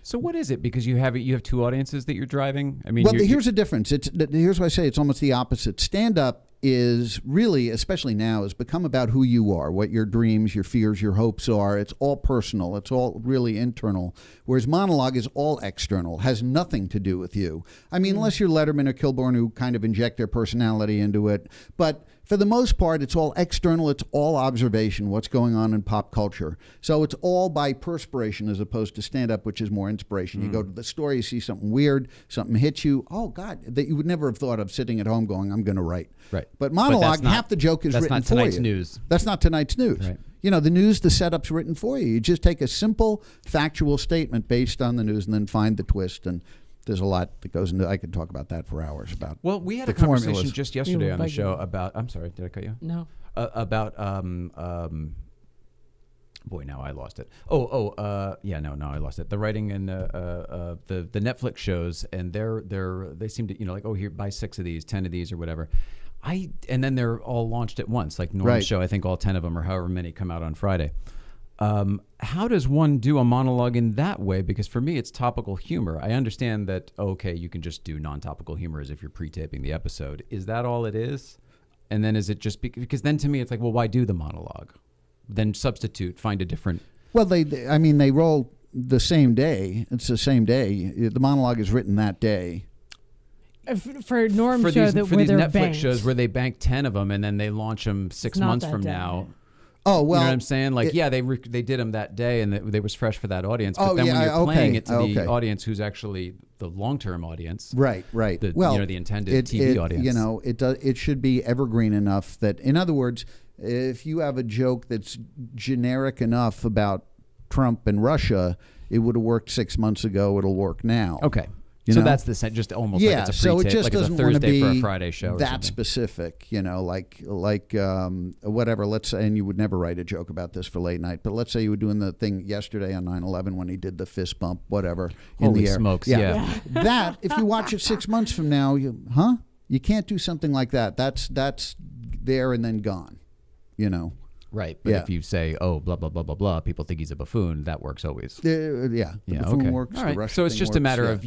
So what is it? Because you have two audiences that you're driving. I mean, Well, here's the difference. Here's what I say. It's almost the opposite. Stand-up is really, especially now, has become about who you are, what your dreams, your fears, your hopes are. It's all personal. It's all really internal. Whereas monologue is all external, has nothing to do with you. I mean, unless you're Letterman or Kilborn, who kind of inject their personality into it. But for the most part, it's all external. It's all observation, what's going on in pop culture. So it's all by perspiration as opposed to stand-up, which is more inspiration. You go to the store, you see something weird, something hits you. Oh, God, that you would never have thought of sitting at home going, I'm going to write. Right. But monologue, that's not- half the joke is that's written not for tonight's you. news. That's not tonight's news. Right. The news, the setup's written for you. You just take a simple factual statement based on the news and then find the twist. And there's a lot that goes into. I could talk about that for hours. Well, we had the a conversation formulas. just yesterday You on the bug show me. about. I'm sorry, did I cut you? No. About Boy, now I lost it. No, I lost it. The writing and the Netflix shows, and they seem to, like, oh, here, buy 6 of these, 10 of these, or whatever. And then they're all launched at once, like Norm's show. I think all 10 of them, or however many, come out on Friday. How does one do a monologue in that way? Because for me, it's topical humor. I understand that, okay, you can just do non-topical humor as if you're pre-taping the episode. Is that all it is? And then is it just because then to me, it's like, well, why do the monologue? Then find a different. Well, they roll the same day. It's the same day. The monologue is written that day. For Norm's show, for where these they're Netflix banked. shows where they bank 10 of them and then they launch them 6 months from now. Oh, well. You know what I'm saying? Like, they did them that day and they was fresh for that audience. But then when you're playing it to the audience who's actually the long-term audience. Right. The intended TV audience. It should be evergreen enough that, in other words, if you have a joke that's generic enough about Trump and Russia, it would have worked 6 months ago. It'll work now. Okay. You so know? that's just almost like it's a pre-tape, so it just like doesn't it's a Thursday want to be for a Friday show. That specific, like whatever. Let's say, and you would never write a joke about this for late night, but let's say you were doing the thing yesterday on 9/11 when he did the fist bump, whatever, in Holy the air. Smokes! Yeah. That if you watch it 6 months from now, you can't do something like that. That's there and then gone. Right, but if you say, "Oh, blah blah blah blah blah," people think he's a buffoon. That works always. The buffoon works. All right. The Russian So it's thing just works, a matter of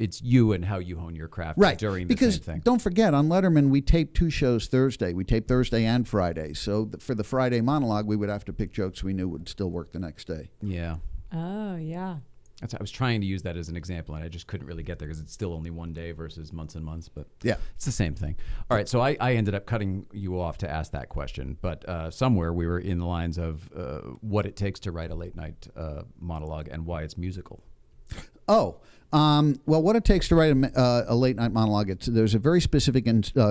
it's you and how you hone your craft during the same thing. Don't forget, on Letterman, we tape 2 shows Thursday. We tape Thursday and Friday. So for the Friday monologue, we would have to pick jokes we knew would still work the next day. Yeah. Oh, yeah. I was trying to use that as an example, and I just couldn't really get there because it's still only one day versus months and months. But it's the same thing. All right, so I ended up cutting you off to ask that question, but somewhere we were in the lines of what it takes to write a late night monologue and why it's musical. Well, what it takes to write a late night monologue, there's a very specific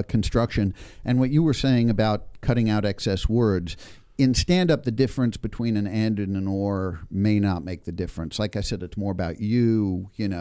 construction, and what you were saying about cutting out excess words. In stand-up, the difference between an and an or may not make the difference. Like I said, it's more about you, it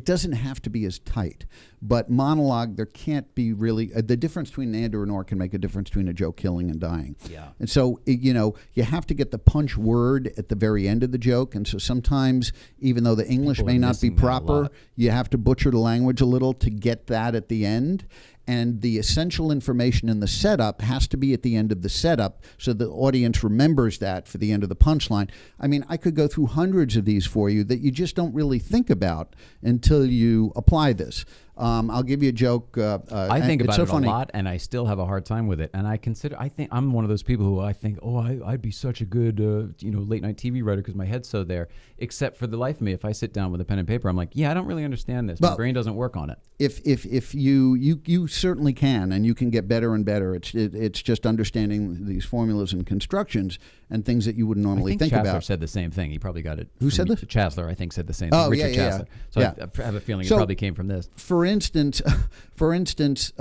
doesn't have to be as tight. But monologue, there can't be really the difference between an and or an or can make a difference between a joke killing and dying. Yeah. And so, you have to get the punch word at the very end of the joke. And so sometimes, even though the English may not be proper, you have to butcher the language a little to get that at the end. And the essential information in the setup has to be at the end of the setup so the audience remembers that for the end of the punchline. I mean, I could go through hundreds of these for you that you just don't really think about until you apply this. I'll give you a joke. I think about it a lot, and I still have a hard time with it. And I think I'm one of those people who I think, I'd be such a good, late night TV writer because my head's so there. Except for the life of me, if I sit down with a pen and paper, I'm like, I don't really understand this. My brain doesn't work on it. If you certainly can, and you can get better and better. It's just understanding these formulas and constructions and things that you wouldn't normally think Chasler about. said the same thing. He probably got it. Who said this? Chasler, I think, said the same thing. Oh, Richard yeah. Chasler. So I have a feeling it probably came from this. For instance, it's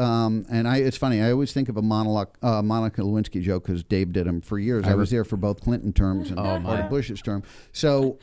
funny. I always think of a Monica Lewinsky joke because Dave did them for years. I was there for both Clinton terms and part of Bush's term. So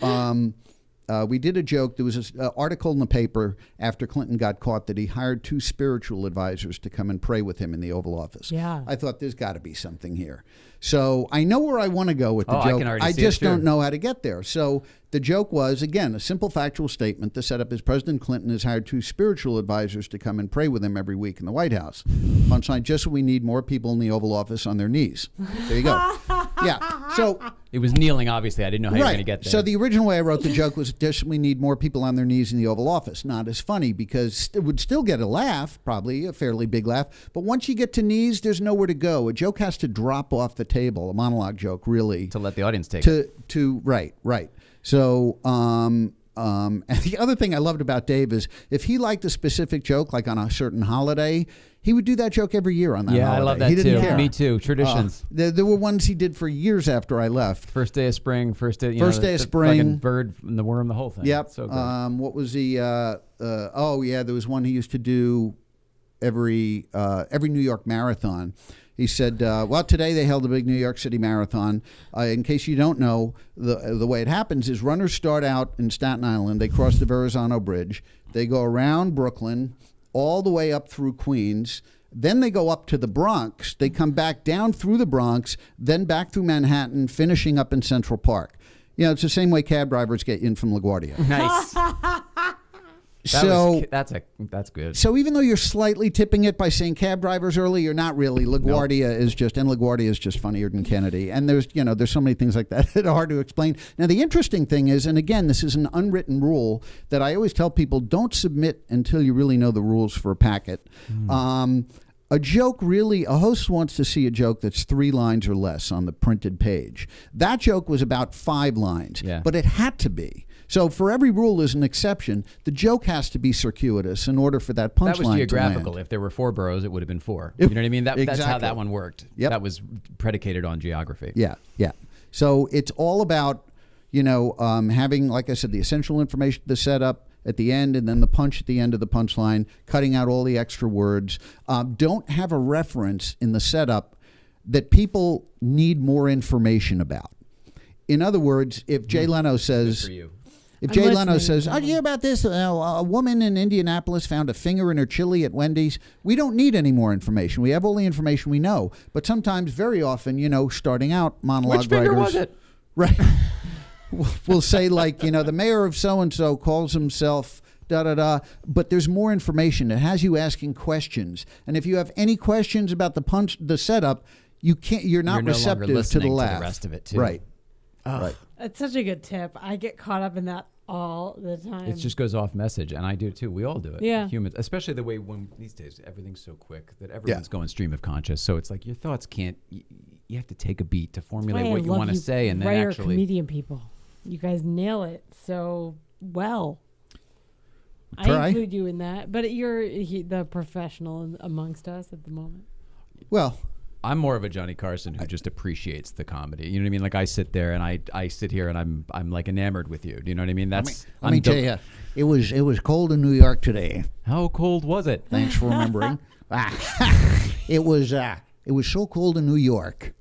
we did a joke. There was an article in the paper after Clinton got caught that he hired 2 spiritual advisors to come and pray with him in the Oval Office. Yeah. I thought there's got to be something here. So I know where I want to go with the joke. I just don't know how to get there. So the joke was, again, a simple factual statement. The setup is President Clinton has hired 2 spiritual advisors to come and pray with him every week in the White House. Punchline, just so we need more people in the Oval Office on their knees. There you go. Yeah. So it was kneeling, obviously. I didn't know how you were going to get there. So the original way I wrote the joke was just we need more people on their knees in the Oval Office. Not as funny because it would still get a laugh, probably a fairly big laugh. But once you get to knees, there's nowhere to go. A joke has to drop off the table, a monologue joke, really. To let the audience take it. Right. So, and the other thing I loved about Dave is if he liked a specific joke, like on a certain holiday, he would do that joke every year on that holiday. I love that he didn't too. care. Me too. Traditions. There were ones he did for years after I left. First day of spring. First day of spring. Fucking bird and the worm, the whole thing. Yep. So good. What was the? There was one he used to do every New York marathon. He said, today they held a big New York City marathon. In case you don't know, the way it happens is runners start out in Staten Island. They cross the Verrazano Bridge. They go around Brooklyn all the way up through Queens. Then they go up to the Bronx. They come back down through the Bronx, then back through Manhattan, finishing up in Central Park. You know, it's the same way cab drivers get in from LaGuardia. Nice. That's good. So even though you're slightly tipping it by saying cab drivers early, you're not really. LaGuardia is just, and LaGuardia is just funnier than Kennedy. And there's so many things like that that are hard to explain. Now, the interesting thing is, and again, this is an unwritten rule that I always tell people, don't submit until you really know the rules for a packet. A joke a host wants to see a joke that's 3 lines or less on the printed page. That joke was about 5 lines, but it had to be. So for every rule is an exception. The joke has to be circuitous in order for that punchline to land. That was geographical. If there were 4 boroughs, it would have been 4. You know what I mean? That's how that one worked. Yep. That was predicated on geography. Yeah. So it's all about, having, like I said, the essential information, the setup at the end, and then the punch at the end of the punchline, cutting out all the extra words. Don't have a reference in the setup that people need more information about. In other words, if Jay Leno says... If Jay Leno says, "Oh, you hear about this? A woman in Indianapolis found a finger in her chili at Wendy's." We don't need any more information. We have all the information we know. But sometimes, very often, starting out, monologue Which finger was it? Right. We'll say, like, the mayor of so-and-so calls himself da-da-da. But there's more information. It has you asking questions. And if you have any questions about the setup, you're not receptive to the laugh. To the rest of it, too. Right. Right. That's such a good tip. I get caught up in that all the time. It just goes off message, and I do too. We all do it. Yeah. Humans, especially the way when these days everything's so quick that everyone's going stream of conscious. So it's like your thoughts can't. You have to take a beat to formulate what you want to say, and then actually. Comedian people, you guys nail it so well. Try. I include you in that, but you're the professional amongst us at the moment. Well. I'm more of a Johnny Carson who just appreciates the comedy. You know what I mean? Like I sit there and I sit here and I'm like enamored with you. Do you know what I mean? Let me tell you, it was cold in New York today. How cold was it? Thanks for remembering. It was so cold in New York.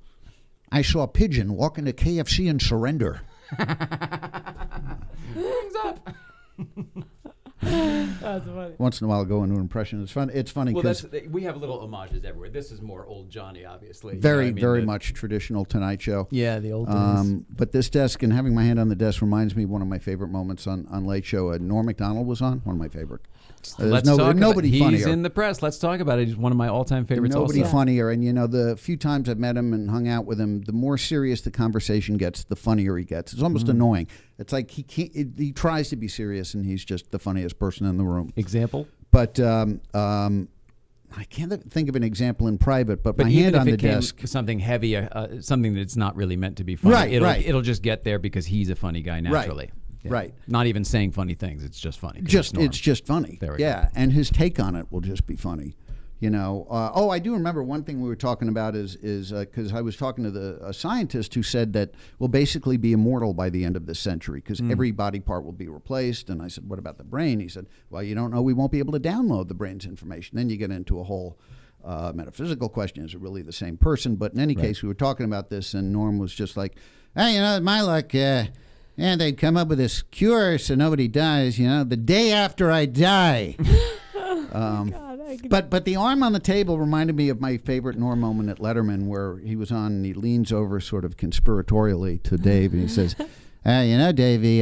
I saw a pigeon walk into KFC and surrender. Wings up. That's funny. Once in a while, I'll go into an impression. It's fun. It's funny because we have little homages everywhere. This is more old Johnny, obviously. Very much traditional Tonight Show. Yeah, the old days. But this desk and having my hand on the desk reminds me of one of my favorite moments on Late Show. Norm Macdonald was on. One of my favorite. Nobody funnier. He's in the press. Let's talk about it. He's one of my all-time favorites. Nobody funnier. And the few times I've met him and hung out with him, the more serious the conversation gets, the funnier he gets. It's almost annoying. It's like he can't. He tries to be serious, and he's just the funniest person in the room. Example. But I can't think of an example in private. But my hand on the desk. Something heavy, something that's not really meant to be funny. Right. It'll just get there because he's a funny guy naturally. Right. Yeah. Right. Not even saying funny things. It's just funny. It's just funny. There we go. And his take on it will just be funny. I do remember one thing we were talking about is because I was talking to a scientist who said that we'll basically be immortal by the end of this century because every body part will be replaced. And I said, what about the brain? He said, well, you don't know. We won't be able to download the brain's information. Then you get into a whole metaphysical question. Is it really the same person? But in any case, we were talking about this, and Norm was just like, hey, my luck, and they'd come up with this cure so nobody dies, the day after I die. But the arm on the table reminded me of my favorite Norm moment at Letterman, where he was on and he leans over sort of conspiratorially to Dave and he says, Davey,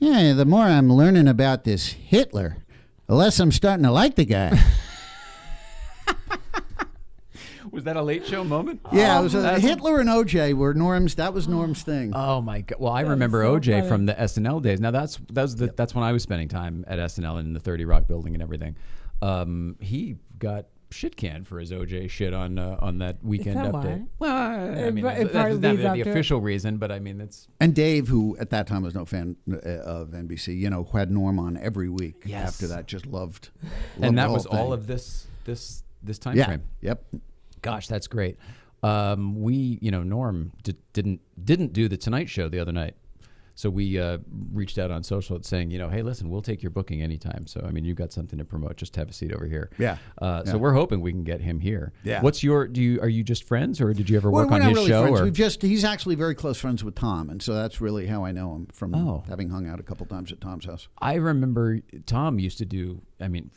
the more I'm learning about this Hitler, the less I'm starting to like the guy. Was that a Late Show moment? Yeah, it was Hitler and OJ were Norm's. That was Norm's thing. Oh my God! Well, I remember OJ from the SNL days. Now that's when I was spending time at SNL in the 30 Rock building and everything. He got shit canned for his OJ shit on that Weekend Update. Why? Well, I mean, that's not the official reason, but I mean that's. And Dave, who at that time was no fan of NBC, had Norm on every week. Yes. After that, just loved and that the was whole all thing. of this time frame. Yep. Gosh, that's great. Norm didn't do the Tonight Show the other night, so we reached out on social saying, hey, listen, we'll take your booking anytime. So I mean, you've got something to promote. Just have a seat over here. Yeah. So we're hoping we can get him here. Yeah. What's are you just friends, or did you ever work we're on not his really show? Friends. He's actually very close friends with Tom, and so that's really how I know him from having hung out a couple times at Tom's house. I remember Tom used to do. I mean,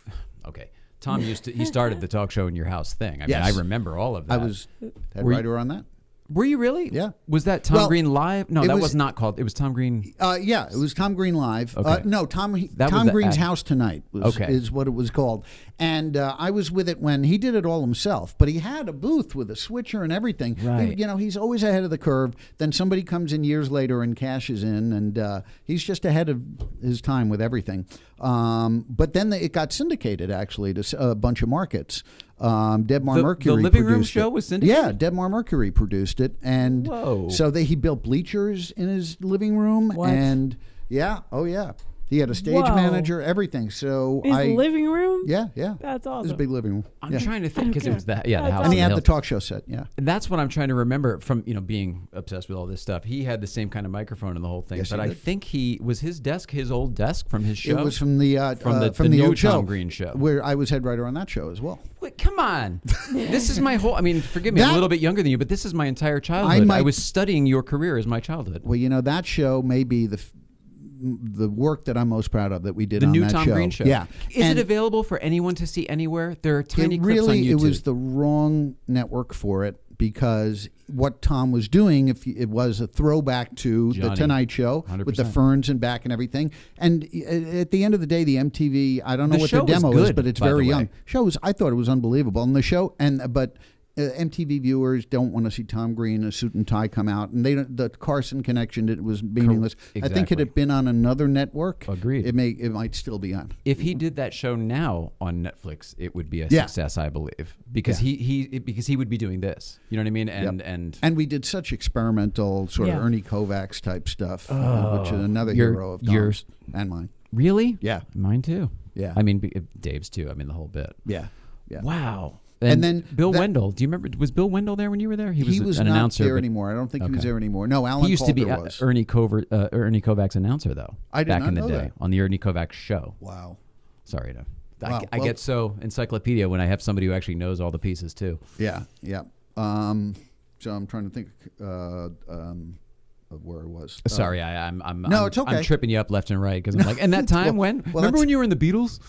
okay. Tom he started the talk show in your house thing. I mean, Yes. I remember all of that. I was head Were you- writer on that. Were you really? Yeah. Was that Tom Well, Green Live? No, it that was- was not called. It was Tom Green. Yeah, it was Tom Green Live. Okay. No, Tom That was the Green's ad- House Tonight Okay. is what it was called. And I was with it when he did it all himself, but he had a booth with a switcher and everything. Right. You know, he's always ahead of the curve. Then somebody comes in years later and cashes in, and he's just ahead of his time with everything. But then it got syndicated, actually, to a bunch of markets. Debmar Mercury the living room produced show it. was syndicated? Yeah, Debmar Mercury produced it, and Whoa. so he built bleachers in his living room, What? and yeah, oh yeah, he had a stage Whoa. manager, everything. So His living room? yeah, That's it was awesome. a big living room. I'm yeah. trying to think because it was the That's house. and on he the had hill. the talk show set. Yeah, And that's what I'm trying to remember from being obsessed with all this stuff. He had the same kind of microphone and the whole thing. Yes, but he I did. think his desk, his old desk from his show. it was from the the new old show Tom Green show. where I was head writer on that show as well. Wait, come on. This is my whole. I mean, forgive me. I'm That- a little bit younger than you, but this is my entire childhood. I was studying your career as my childhood. Well, you know, that show may be the work that I'm most proud of that we did The on new that Tom show. Green show. Yeah, Is And it available for anyone to see anywhere? There are tiny it clips on really YouTube. it was the wrong network for it, because what Tom was doing, it was a throwback to the Johnny. Tonight Show with the 100%. ferns and back and everything. And at the end of the day, the MTV, I don't know The what show the was demo is, good, but it's by the very way. young. I thought it was unbelievable. And the show, but MTV viewers don't want to see Tom Green in a suit and tie come out, and the Carson connection, it was meaningless. I think it Exactly. had been on another network. Agreed. It might still be on. If he did that show now on Netflix, it would be a Yeah. success, I believe, because he would be doing this. You know what I mean? And And we did such experimental sort Yeah. of Ernie Kovacs type stuff, which is another Your- hero of yours- Tom's and mine. really, Yeah, mine too. Yeah. I mean, Dave's too. I mean, the whole bit. yeah, yeah. Wow. And then Bill that- Wendell. Do you remember? Was Bill Wendell there when you were there? He was an not announcer there but- anymore. I don't think he was Okay. there anymore. No, Alan He used to be Calder was. Ernie Kovac's announcer, though. I did back not in the know day that. on the Ernie Kovac show. Wow. Sorry to. Wow, I well- get so encyclopedia when I have somebody who actually knows all the pieces too. Yeah, yeah. So I'm trying to think of where it was. Sorry, I'm No, it's okay. I'm tripping you up left and right because I'm like, and that time when remember that's- when you were in the Beatles?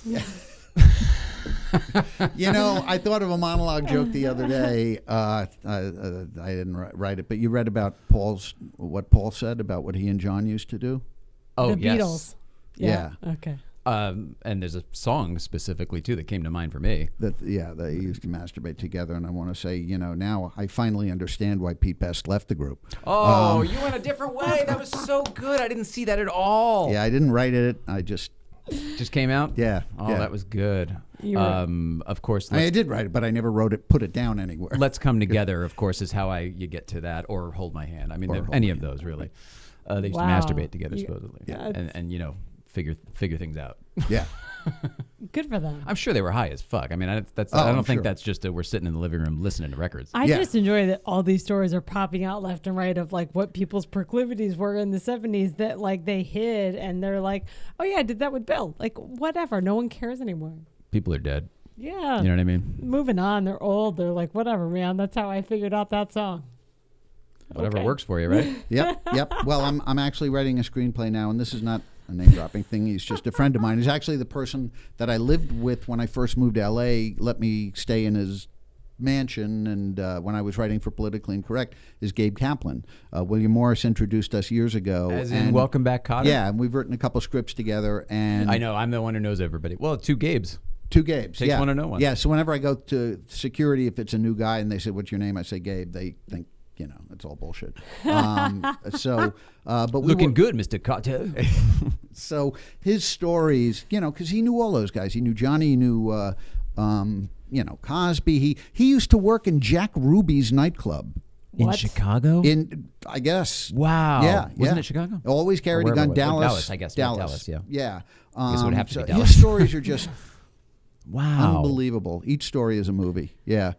You know, I thought of a monologue joke the other day. I didn't write it, but you read about what Paul said about what he and John used to do. Oh, the yes. Beatles. Yeah. Okay. And there's a song specifically too that came to mind for me. That they used to masturbate together, and I want to say, you know, now I finally understand why Pete Best left the group. Oh, you went a different way. That was so good. I didn't see that at all. Yeah, I didn't write it. I just came out. yeah. Oh, yeah. that was good. You were- I Of course, mean, I did write it, but I never put it down anywhere. Let's Come Together, of course, is how you get to that, or Hold My Hand. I mean, Or Hold any My of Hand, those really. They used Wow. to masturbate together You- supposedly, Yeah. and you know figure things out. Yeah. Good for them. I'm sure they were high as fuck. I mean, I don't I'm think sure. that's just we're sitting in the living room listening to records. I Yeah. just enjoy that all these stories are popping out left and right of like what people's proclivities were in the 70s that like they hid, and they're like, oh yeah, I did that with Bill. Like whatever, no one cares anymore. People are dead. Yeah. You know what I mean? Moving on, they're old. They're like, whatever, man. That's how I figured out that song. Whatever Okay. works for you, right? Yep. Well, I'm actually writing a screenplay now, and this is not a name dropping thing. He's just a friend of mine. He's actually the person that I lived with when I first moved to LA. Let me stay in his mansion, and when I was writing for Politically Incorrect, is Gabe Kaplan. William Morris introduced us years ago. As in and- Welcome Back, Kotter? Yeah, and we've written a couple scripts together, and I know. I'm the one who knows everybody. Well, two Gabes. two Gabes. Takes yeah. one to know one. Yeah, so whenever I go to security, if it's a new guy and they say, "What's your name?" I say Gabe. They think, you know, it's all bullshit. But we Looking were, good, Mr. Kotter. So his stories, you know, because he knew all those guys. He knew Johnny. He knew, you know, Cosby. He used to work in Jack Ruby's nightclub In What? Chicago? I guess. Wow. Yeah. Wasn't yeah. it Chicago? Always carried Or a wherever gun. it was. Oh, Dallas. Dallas, I guess. Yeah, Dallas, yeah. Yeah. Guess it would have to be so Dallas. his stories are just Wow. unbelievable. Each story is a movie. Yeah.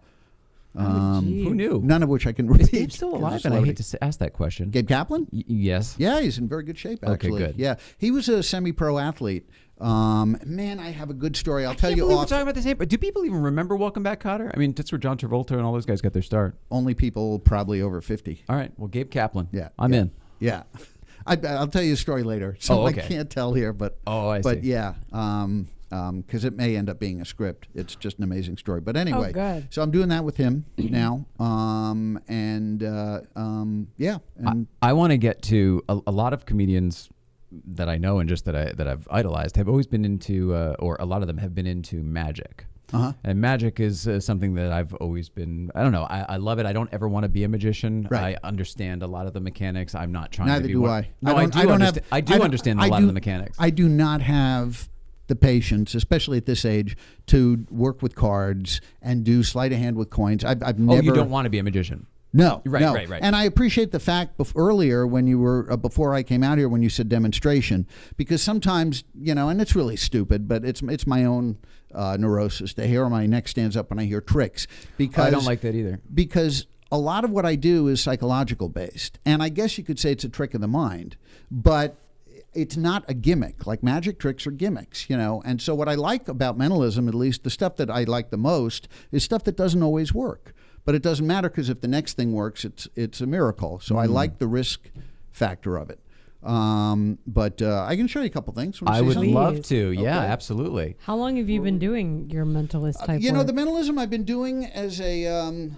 Gee. Who knew? None of which I can read. Is Gabe still 'cause alive? it's And I loaded. hate to ask that question. Gabe Kaplan? Yes. Yeah, he's in very good shape, Okay, actually. good. Yeah, he was a semi-pro athlete. Man, I have a good story. I'll tell Can't you believe we're off. talking about the same. But do people even remember Welcome Back, Kotter? I mean, that's where John Travolta and all those guys got their start. Only people probably over 50. All right. Well, Gabe Kaplan. Yeah, I'm yeah. in. Yeah. I'll tell you a story later. So Oh, okay. I can't tell here, but Oh, I but see. yeah. because it may end up being a script. It's just an amazing story. But anyway, good. so I'm doing that with him now. Yeah. And I want to get to a lot of comedians that I know and just that I've idolized have always been into, or a lot of them have been into magic. Uh-huh. And magic is something that I've always been, I don't know, I love it. I don't ever want to be a magician. Right. I understand a lot of the mechanics. I'm not trying Neither to be do one. I. No, I do understand a lot of the mechanics. I do not have the patience, especially at this age, to work with cards and do sleight of hand with coins. I've never. Oh, you don't want to be a magician? No, Right, no. right. And I appreciate the fact earlier when you were before I came out here when you said demonstration, because sometimes and it's really stupid, but it's my own neurosis. The hair on my neck stands up when I hear tricks because I don't like that either. Because a lot of what I do is psychological based, and I guess you could say it's a trick of the mind, but it's not a gimmick. Like magic tricks are gimmicks, And so what I like about mentalism, at least the stuff that I like the most, is stuff that doesn't always work. But it doesn't matter because if the next thing works, it's a miracle. So I like the risk factor of it. But I can show you a couple things. I would something? love to. Yeah, Okay. absolutely. How long have you been doing your mentalist type work? The mentalism I've been doing as a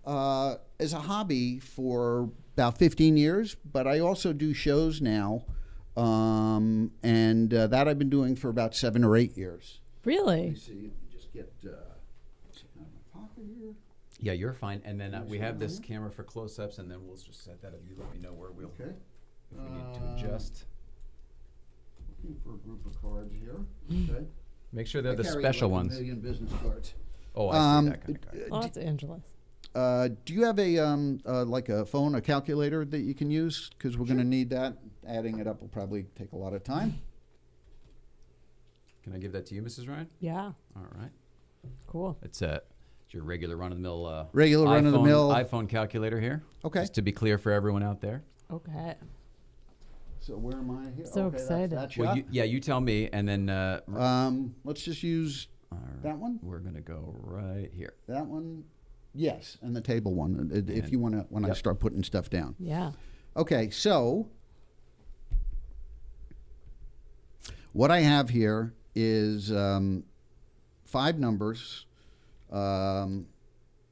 hobby for about 15 years, but I also do shows now, and that I've been doing for about 7 or 8 years. Really? Let me see. Let me just get out of my pocket here. Yeah, you're fine. And then we have this camera for close-ups, and then we'll just set that up. You let me know where we'll. Okay. If we need to adjust. Looking for a group of cards here. Okay. Make sure they're the I carry special like ones. 1 million business cards. Oh, I see that kind of card. Oh, that's Angela's. Do you have a like a phone, a calculator that you can use? Because we're going to need that. Adding it up will probably take a lot of time. Can I give that to you, Mrs. Ryan? Yeah. All right. Cool. It's your regular run-of-the-mill iPhone calculator here. Okay. Just to be clear for everyone out there. Okay. So where am I here? So excited. That's Well, shot. you tell me, and then Let's just use that one. we're gonna go right here. That one. Yes, and the table one. If you want to, when I start putting stuff down. Yeah. Okay, so what I have here is 5 numbers. I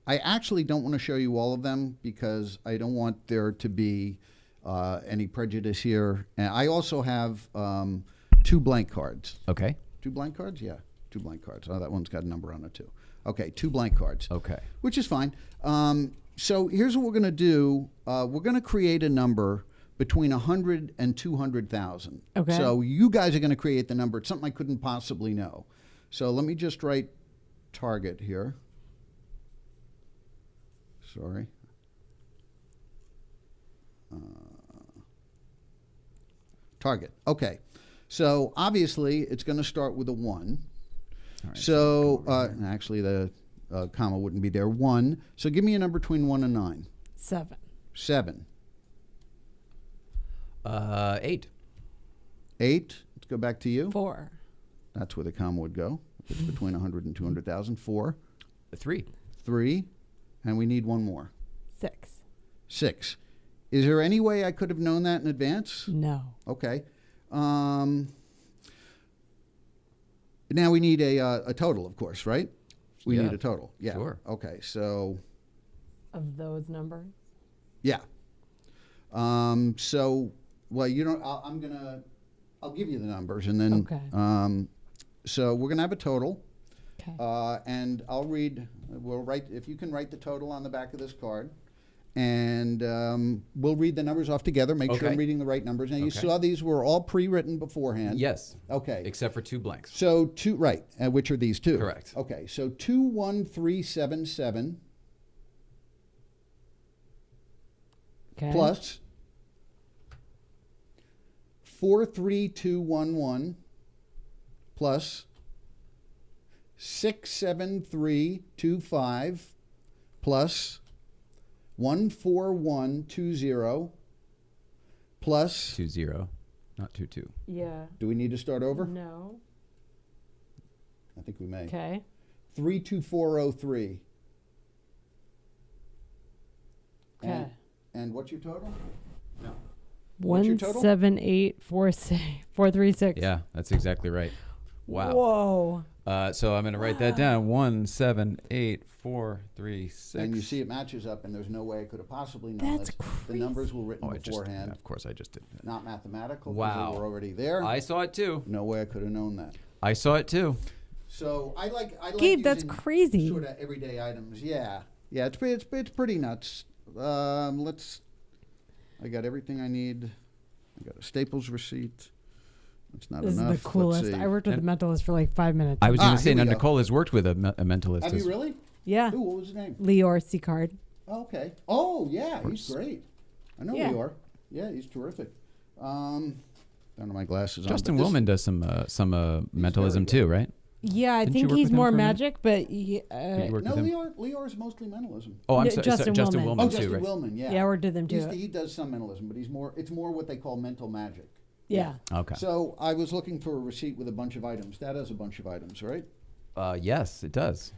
actually don't want to show you all of them because I don't want there to be any prejudice here. And I also have 2 blank cards. Okay. 2 blank cards? Yeah, 2 blank cards. Oh, that one's got a number on it too. Okay, 2 blank cards. Okay. Which is fine. So here's what we're going to do. We're going to create a number between 100 and 200,000. Okay. So you guys are going to create the number. It's something I couldn't possibly know. So let me just write target here. Sorry. Target. Okay. So obviously it's going to start with a 1. All right, So actually the comma wouldn't be there. 1. So give me a number between 1 and 9. 7. 7. 8. 8. Let's go back to you. 4. That's where the comma would go. It's between 100 and 200,000. 4. 3. 3. And we need one more. 6. 6. Is there any way I could have known that in advance? No. Okay. Now we need a total, of course, right? We Yeah. need a total. Yeah. Sure. Okay. So Of those numbers? yeah. So well, you don't. I'll give you the numbers, and then. Okay. So we're gonna have a total, Okay. and I'll read. We'll write. If you can write the total on the back of this card, and we'll read the numbers off together. Make sure I'm Okay. reading the right numbers. Now you Okay. saw these were all pre-written beforehand. Yes. Okay. Except for 2 blanks. So 2 right, which are these 2? Correct. Okay. So 21377 Okay. plus 43211 plus 67325 plus 14120 plus 2-0, not 2-2. Yeah. do we need to start over? No. I think we may. Okay. 32403. Okay. And what's your total? No. What's your total? 17846 436. Yeah, that's exactly right. Wow. Whoa. So I'm going to write that down. 1, 7, 8, 4, 3, 6. And you see it matches up, and there's no way I could have possibly known That's this. crazy. The numbers were written beforehand. Of course, I just did that. Not mathematical. 'Cause Wow. They were already there. I saw it too. No way I could have known that. I saw it too. So I like Gabe, that's using crazy. Sort of everyday items. Yeah. It's pretty nuts. I got everything I need. I got a Staples receipt. That's not This enough. is the coolest. Let's see. I worked with a mentalist for like 5 minutes. I was going to say, here now we go. Nicole has worked with a mentalist. Have you really? Yeah. Ooh, what was his name? Leor Sicard. Oh, okay. Oh, yeah, he's great. I know Yeah. you are. Yeah, he's terrific. Don't have my glasses on. Justin but this- Willman does some mentalism good. too, right? Yeah, I Didn't you think work he's with him more for a minute? magic, but You worked No, with him? Leor's mostly mentalism. Oh, I'm No, sorry. Justin Justin Willman. Willman Oh, too, Justin right? Willman, yeah. yeah, I worked with him too. He does some mentalism, but it's more what they call mental magic. Yeah. Okay. So I was looking for a receipt with a bunch of items. That has a bunch of items, right? Yes, it does.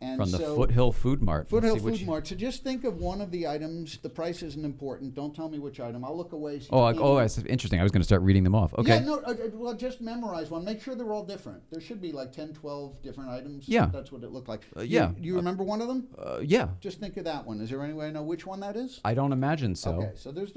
And From the so Foothill Food Mart. Foothill Let's see Food which- Mart. So just think of one of the items. The price isn't important. Don't tell me which item. I'll look away. So That's interesting. I was going to start reading them off. Okay. Yeah, no, well, just memorize one. Make sure they're all different. There should be like 10, 12 different items. Yeah. That's what it looked like. Yeah. You remember one of them? Yeah. Just think of that one. Is there any way I know which one that is? I don't imagine so. Okay, so there's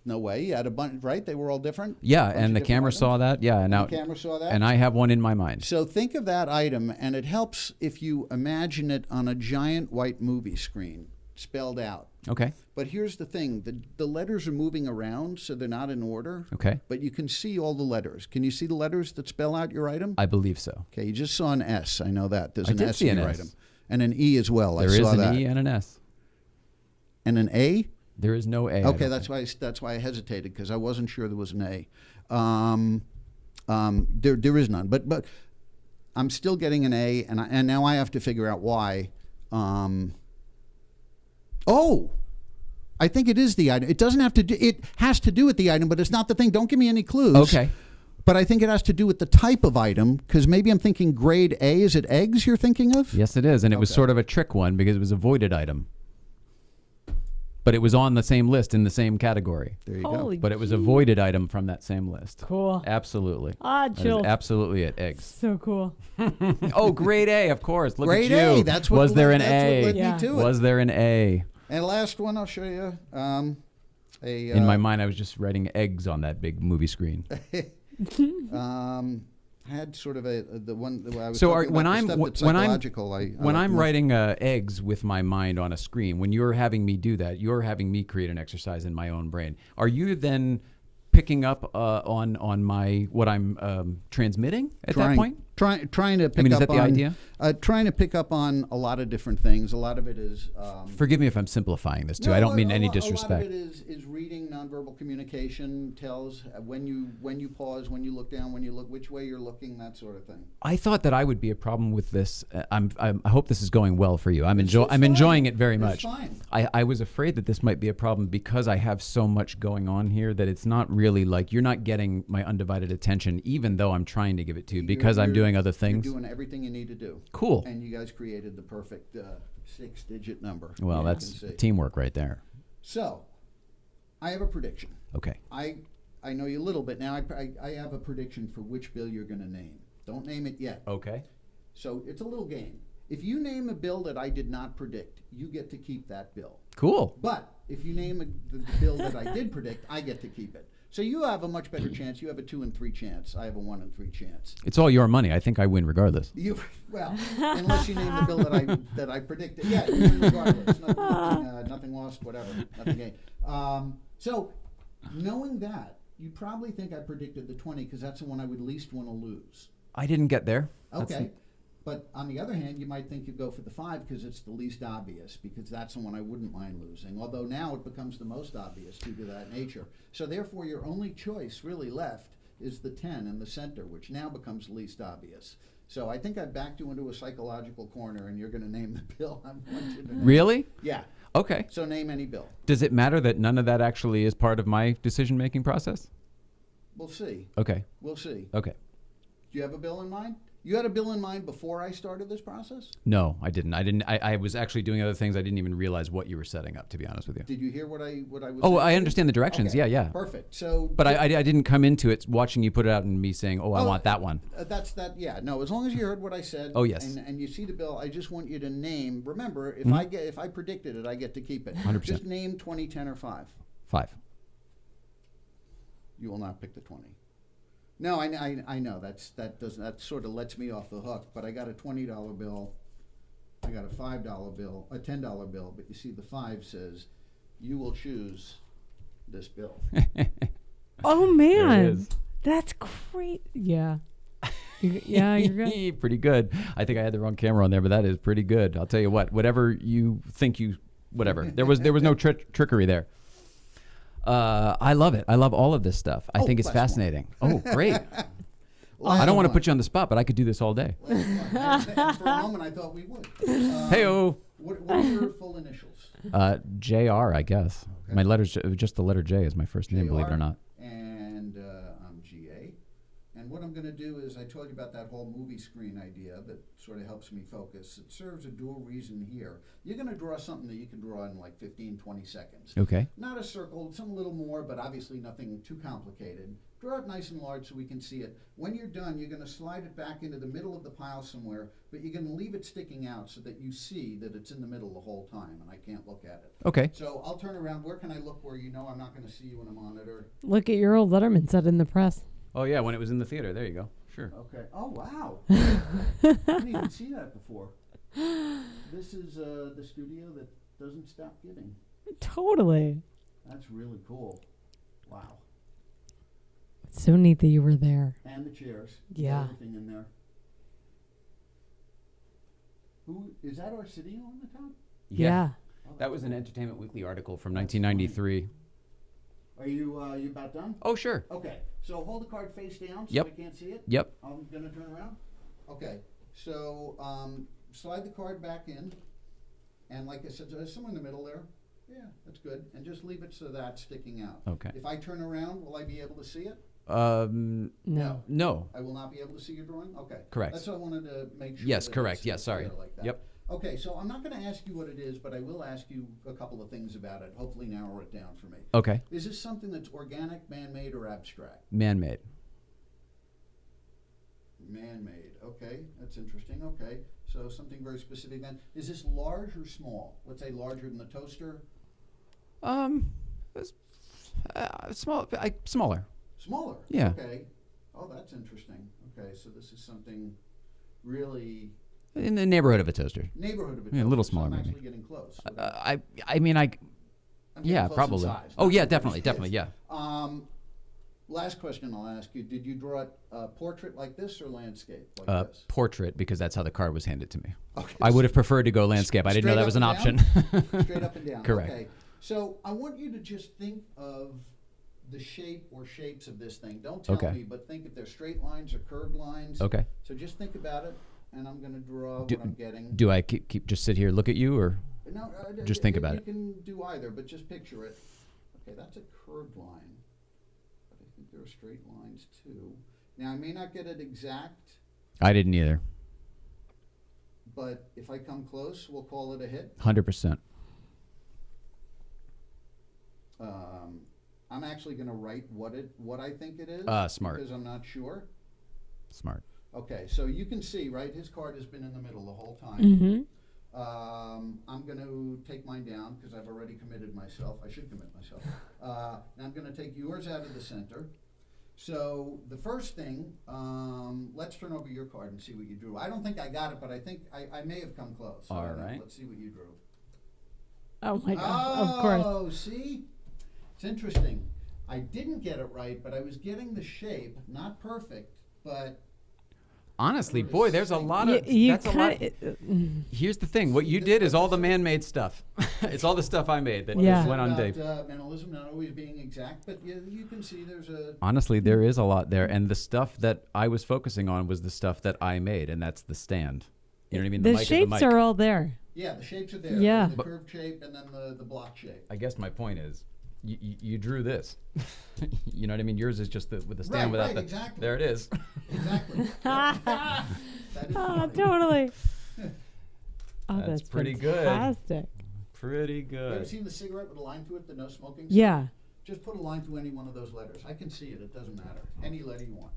no way. You had a bunch, right? They were all different? Yeah, Bunch and of the different camera items? saw that. Yeah, and now The camera saw that? and I have one in my mind. So think of that item, and it helps if you imagine it on a giant white movie screen, spelled out. Okay. But here's the thing. The letters are moving around, so they're not in order. Okay. But you can see all the letters. Can you see the letters that spell out your item? I believe so. Okay, you just saw an S. I know that. There's I an did S see in an your S. item. And an E as well. There I is saw an that. E and an S. And an A? There is no A. I Okay, don't that's think. why I hesitated, because I wasn't sure there was an A. There is none. But I'm still getting an A, and now I have to figure out why. I think it is the item. It doesn't have to do. It has to do with the item, but it's not the thing. Don't give me any clues. Okay. But I think it has to do with the type of item, because maybe I'm thinking grade A. Is it eggs you're thinking of? Yes, it is, and it was Okay. sort of a trick one because it was a voided item. But it was on the same list in the same category. There you Holy But it was a voided item from that same list. Cool. Absolutely. Ah, That is chills. absolutely it. Eggs. So cool. Oh, grade A, of course. Look Grade at you. A. That's what was there an that's what A? led Yeah. me to Was there an A? it. And last one, I'll show you. In my mind, I was just writing eggs on that big movie screen. I had sort of the one that I was So talking about when the I'm stuff that's when I'm psychological. when I'm writing eggs with my mind on a screen, when you're having me do that, you're having me create an exercise in my own brain. Are you then picking up on my what I'm transmitting at that point? Trying to pick I mean, is up that the on, idea? Trying to pick up on a lot of different things. A lot of it is. Forgive me if I'm simplifying this too. I don't mean any A lot disrespect. of it is reading nonverbal communication. Tells when you pause, when you look down, when you look which way you're looking, that sort of thing. I thought that I would be a problem with this. I hope this is going well for you. I'm It's enjoying fine. it very It's much. fine. I was afraid that this might be a problem because I have so much going on here that it's not really like you're not getting my undivided attention, even though I'm trying to give it to you because I'm doing other things. You're doing everything you need to do. Cool. And you guys created the perfect 6-digit number. Well, you that's can see. teamwork right there. So, I have a prediction. Okay. I know you a little bit now. I have a prediction for which bill you're going to name. Don't name it yet. Okay. So it's a little game. If you name a bill that I did not predict, you get to keep that bill. Cool. But if you name the bill that I did predict, I get to keep it. So you have a much better chance. You have a 2 and 3 chance. I have a 1 and 3 chance. It's all your money. I think I win regardless. Well, unless you name the bill that I predicted. Yeah, you win regardless. Nothing lost, whatever. Nothing gained. So knowing that, you probably think I predicted the 20 because that's the one I would least want to lose. I didn't get there. Okay. But on the other hand, you might think you'd go for the 5 because it's the least obvious, because that's the one I wouldn't mind losing. Although now it becomes the most obvious due to that nature. So therefore, your only choice really left is the 10 in the center, which now becomes the least obvious. So I think I backed you into a psychological corner, and you're going to name the bill I want you to name. Really? Yeah. Okay. So name any bill. Does it matter that none of that actually is part of my decision-making process? We'll see. Okay. We'll see. Okay. Do you have a bill in mind? You had a bill in mind before I started this process? No, I didn't. I was actually doing other things. I didn't even realize what you were setting up, to be honest with you. Did you hear what I was Oh, saying? I understand the directions. Okay, Yeah. Perfect. So, But I didn't come into it watching you put it out and me saying, "Oh, I want that one." That's that. Yeah. No. As long as you heard what I said. Oh, yes. And you see the bill, I just want you to name. Remember, if I predicted it, I get to keep it. 100%. Just name 20, 10, or 5. 5. You will not pick the 20. No, I know that sort of lets me off the hook. But I got a $20 bill, I got a $5 bill, a $10 bill. But you see, the 5 says, "You will choose this bill." Oh There it man, is. that's great. Yeah, yeah, you're good. Pretty good. I think I had the wrong camera on there, but that is pretty good. I'll tell you what. Whatever you think whatever. There was no trickery there. I love it. I love all of this stuff. I think it's fascinating. Oh, great. I don't want to put you on the spot, but I could do this all day. And for a moment, I thought we would. Hey-o. What are your full initials? JR, I guess. Okay. My letter's just the letter J is my first name, believe it or not. And I'm GA. And what I'm going to do is, I told you about that whole movie screen idea that sort of helps me focus. It serves a dual reason here. You're going to draw something that you can draw in like 15, 20 seconds. Okay. Not a circle, some a little more, but obviously nothing too complicated. Draw it nice and large so we can see it. When you're done, you're going to slide it back into the middle of the pile somewhere, but you're going to leave it sticking out so that you see that it's in the middle the whole time, and I can't look at it. Okay. So I'll turn around. Where can I look where you know I'm not going to see you when I'm on it? Or Look at your old Letterman set in the press. Oh, yeah, when it was in the theater. There you go. Sure. okay. Oh wow! I didn't even see that before. This is the studio that doesn't stop giving. Totally. That's really cool. Wow. It's so neat that you were there. And the chairs. Yeah. Everything in there. Who is that? Arsenio on the top? Yeah. Oh, That was an Entertainment Weekly article from 1993. Are you about done? Oh, sure. Okay. So hold the card face down so Yep. I can't see it. Yep. I'm gonna turn around. Okay. So slide the card back in, and like I said, there's somewhere in the middle there. Yeah, that's good. And just leave it so that's sticking out. Okay. If I turn around, will I be able to see it? No. No. I will not be able to see your drawing? Okay. Correct. That's what I wanted to make sure. Yes, that correct. it's Yes, sorry. clear like that. Yep. Okay, so I'm not going to ask you what it is, but I will ask you a couple of things about it. Hopefully narrow it down for me. Okay. Is this something that's organic, man-made, or abstract? Man-made. Man-made. Okay, that's interesting. Okay, so something very specific then. Is this large or small? Let's say larger than the toaster. Smaller. Smaller. Yeah. Okay. Oh, that's interesting. Okay, so this is something really In the neighborhood of a toaster. neighborhood of a toaster. Yeah, a little so smaller I'm maybe. actually getting close. I mean, I'm getting yeah, close in probably. size, Oh, not yeah, very definitely, big. definitely, yeah. Last question I'll ask you. Did you draw a portrait like this or landscape like this? Portrait, because that's how the card was handed to me. Okay, I would have preferred to go landscape. I didn't know straight that was up an and option. down? Straight up and down. Correct. Okay. So I want you to just think of the shape or shapes of this thing. Don't tell Okay. me, but think if they're straight lines or curved lines. Okay. So just think about it, and I'm going to draw what I'm getting. Do I keep just sit here, look at you, or No, just think about it? You can do either, but just picture it. Okay, that's a curved line, but I think there are straight lines too. Now I may not get it exact, I didn't either. but if I come close, we'll call it a hit. 100%. I'm actually going to write what I think it is. Smart. Because I'm not sure. Smart. Okay, so you can see, right? His card has been in the middle the whole time. Mm-hmm. I'm going to take mine down because I've already committed myself. I should commit myself. And I'm going to take yours out of the center. So the first thing, let's turn over your card and see what you drew. I don't think I got it, but I think I may have come close. All I don't know. right. Let's see what you drew. Oh my God! Of course. Oh, see? It's interesting. I didn't get it right, but I was getting the shape, not perfect, but Honestly, boy, there's a lot of. You That's a lot. kinda- Here's the thing. What you did is all the man-made stuff. It's all the stuff I made that Yeah. just went on about, Dave. mentalism not always being exact, but you can see there's a. Honestly, there is a lot there, and the stuff that I was focusing on was the stuff that I made, and that's the stand. You know what I mean? The mic is shapes mic. are all there. Yeah, the shapes are there. Yeah. The curved shape and then the block shape. I guess my point is, you drew this. You know what I mean? Yours is just with the stand without the. Exactly. There it is. Exactly. That is Oh, totally. Oh, That's that's pretty good. fantastic. Pretty You ever good. seen the cigarette with a line through it, the no smoking? Yeah. Just put a line through any one of those letters. I can see it. It doesn't matter. Any letter you want.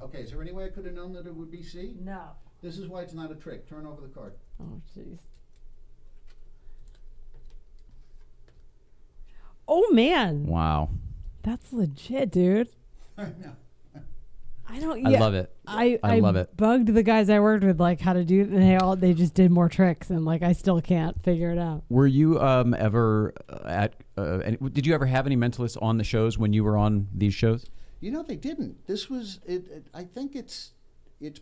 Okay, is there any way I could have known that it would be C? No. This is why it's not a trick. Turn over the card. Oh, jeez. Oh, man. Wow. That's legit, dude. No. I don't. I Yeah, love it. I love it. Bugged the guys I worked with like how to do, and they just did more tricks, and like I still can't figure it out. Were you ever at? Did you ever have any mentalists on the shows when you were on these shows? You know, they didn't. This was I think it's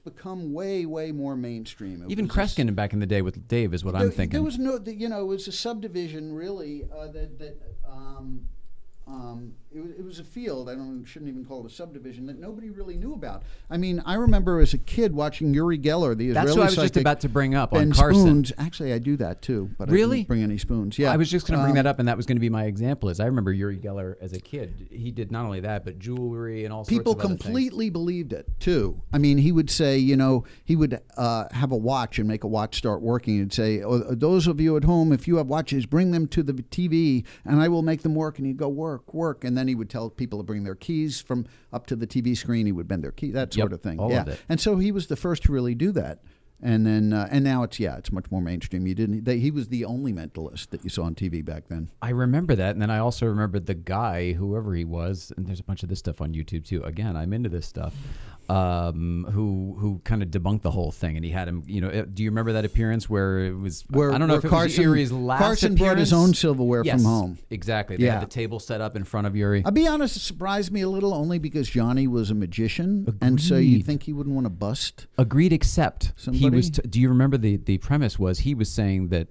become way more mainstream. Even Kreskin back in the day with Dave is what I'm thinking. There was no, it was a subdivision really it was a field. Shouldn't even call it a subdivision that nobody really knew about. I mean, I remember as a kid watching Uri Geller, the Israeli That's what I was just psychic, about to bring up and on Carson. spoons. Actually, I do that too, but I Really? didn't bring any spoons. Yeah, I was just going to bring that up, and that was going to be my example. Is I remember Uri Geller as a kid. He did not only that, but jewelry and all people sorts of other completely believed it too. I mean, he would say, he would have a watch and make a watch start working. He'd say, those of you at home, if you have watches, bring them to the TV, and I will make them work. And he'd go work, and then he would tell people to bring their keys from up to the TV screen. He would bend their key, that sort of thing. All of it. And so he was the first to really do that. And then, and now it's much more mainstream. He was the only mentalist that you saw on TV back then. I remember that, and then I also remember the guy, whoever he was, and there's a bunch of this stuff on YouTube too. Again, I'm into this stuff. Who kind of debunked the whole thing, and he had him. Do you remember that appearance where it was? I don't know if it was Uri's last Carson appearance. brought his own silverware from home. Exactly. They had the table set up in front of Uri. I'll be honest, it surprised me a little, only because Johnny was a magician, and so you think he wouldn't want to bust. Agreed, except somebody? He was. Do you remember the premise was he was saying that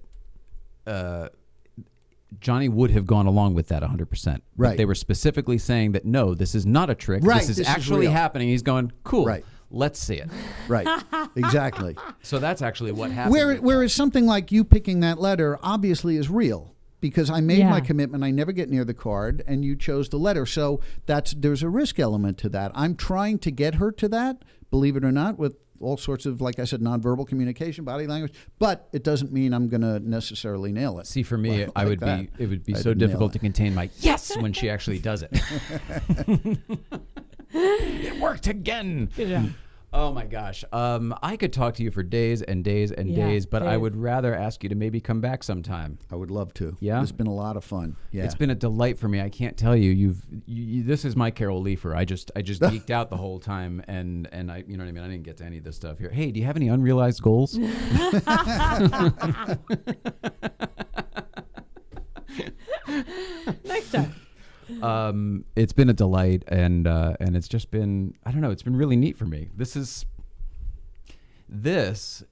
Johnny would have gone along with that 100%. Right. They were specifically saying that no, this is not a trick. Right. This is actually happening. He's going, cool. Right. Let's see it. Right. Exactly. So that's actually what happened. Whereas something like you picking that letter obviously is real. Because I made my commitment, I never get near the card, and you chose the letter. So there's a risk element to that. I'm trying to get her to that, believe it or not, with all sorts of, like I said, nonverbal communication, body language. But it doesn't mean I'm going to necessarily nail it. See, for me, Like it would be so difficult to contain my yes when she actually does it. It worked again. Yeah. Oh my gosh. I could talk to you for days and days and days, but I would rather ask you to maybe come back sometime. I would love to. Yeah? It's been a lot of fun. Yeah. It's been a delight for me. I can't tell you. This is my Carol Leifer. I just geeked out the whole time, and I, you know what I mean. I didn't get to any of this stuff here. Hey, do you have any unrealized goals? Next time. It's been a delight, and it's just been, I don't know, it's been really neat for me. This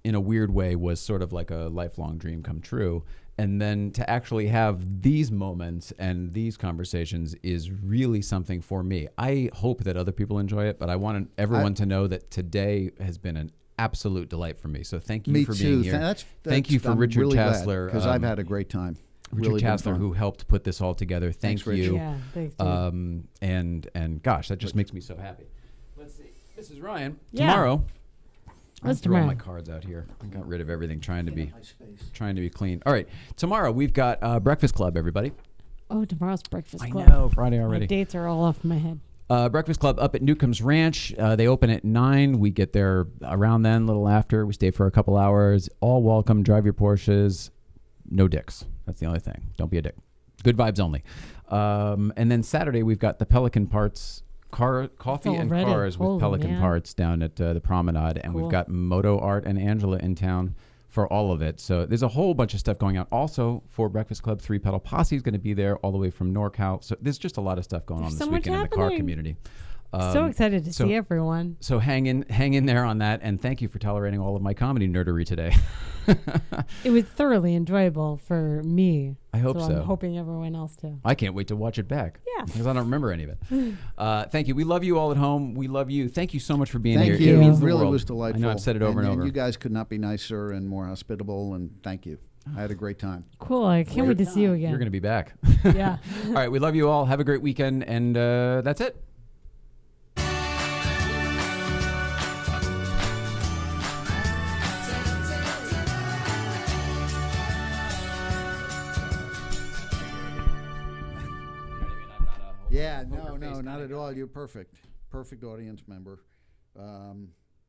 in a weird way was sort of like a lifelong dream come true, and then to actually have these moments and these conversations is really something for me. I hope that other people enjoy it, but I want everyone to know that today has been an absolute delight for me. So thank you for being here. Thank you for Richard Tassler, because I've had a great time. Richard Really been Tassler, fun. who helped put this all together. Thank Thanks, you. Richard. Yeah, thanks, dude. And gosh, that just makes me so happy. Let's see. Mrs. Ryan, Yeah. tomorrow. What's throw all tomorrow? my cards out here. I got rid of everything, trying to be clean. All right, tomorrow we've got Breakfast Club. Everybody. Oh, tomorrow's Breakfast I Club. know, Friday already. My dates are all off my head. Breakfast Club up at Newcomb's Ranch. They open at 9. We get there around then, a little after. We stay for a couple hours. All welcome. Drive your Porsches. No dicks. That's the only thing. Don't be a dick. Good vibes only. And then Saturday we've got the Pelican Parts coffee and already. cars with Holy Pelican man. Parts down at the Promenade, and Cool. we've got Moto Art and Angela in town for all of it. So there's a whole bunch of stuff going on. Also for Breakfast Club, 3 Pedal Posse is going to be there all the way from NorCal. So there's just a lot of stuff going There's on so this much weekend in the car happening. community. So excited to so- see everyone. So hang in there on that, and thank you for tolerating all of my comedy nerdery today. It was thoroughly enjoyable for me. I hope so. I'm hoping everyone else too. I can't wait to watch it back. Yeah. Because I don't remember any of it. Thank you. We love you all at home. We love you. Thank you so much for being Thank here. you. It means It the really world. was delightful. I know I've said it over and over. You guys could not be nicer and more hospitable, and thank you. I had a great time. Cool. I can't wait to see you again. You're going to be back. Yeah. All right. We love you all. Have a great weekend. And that's it. Yeah, no, not at all. You're perfect. Perfect audience member.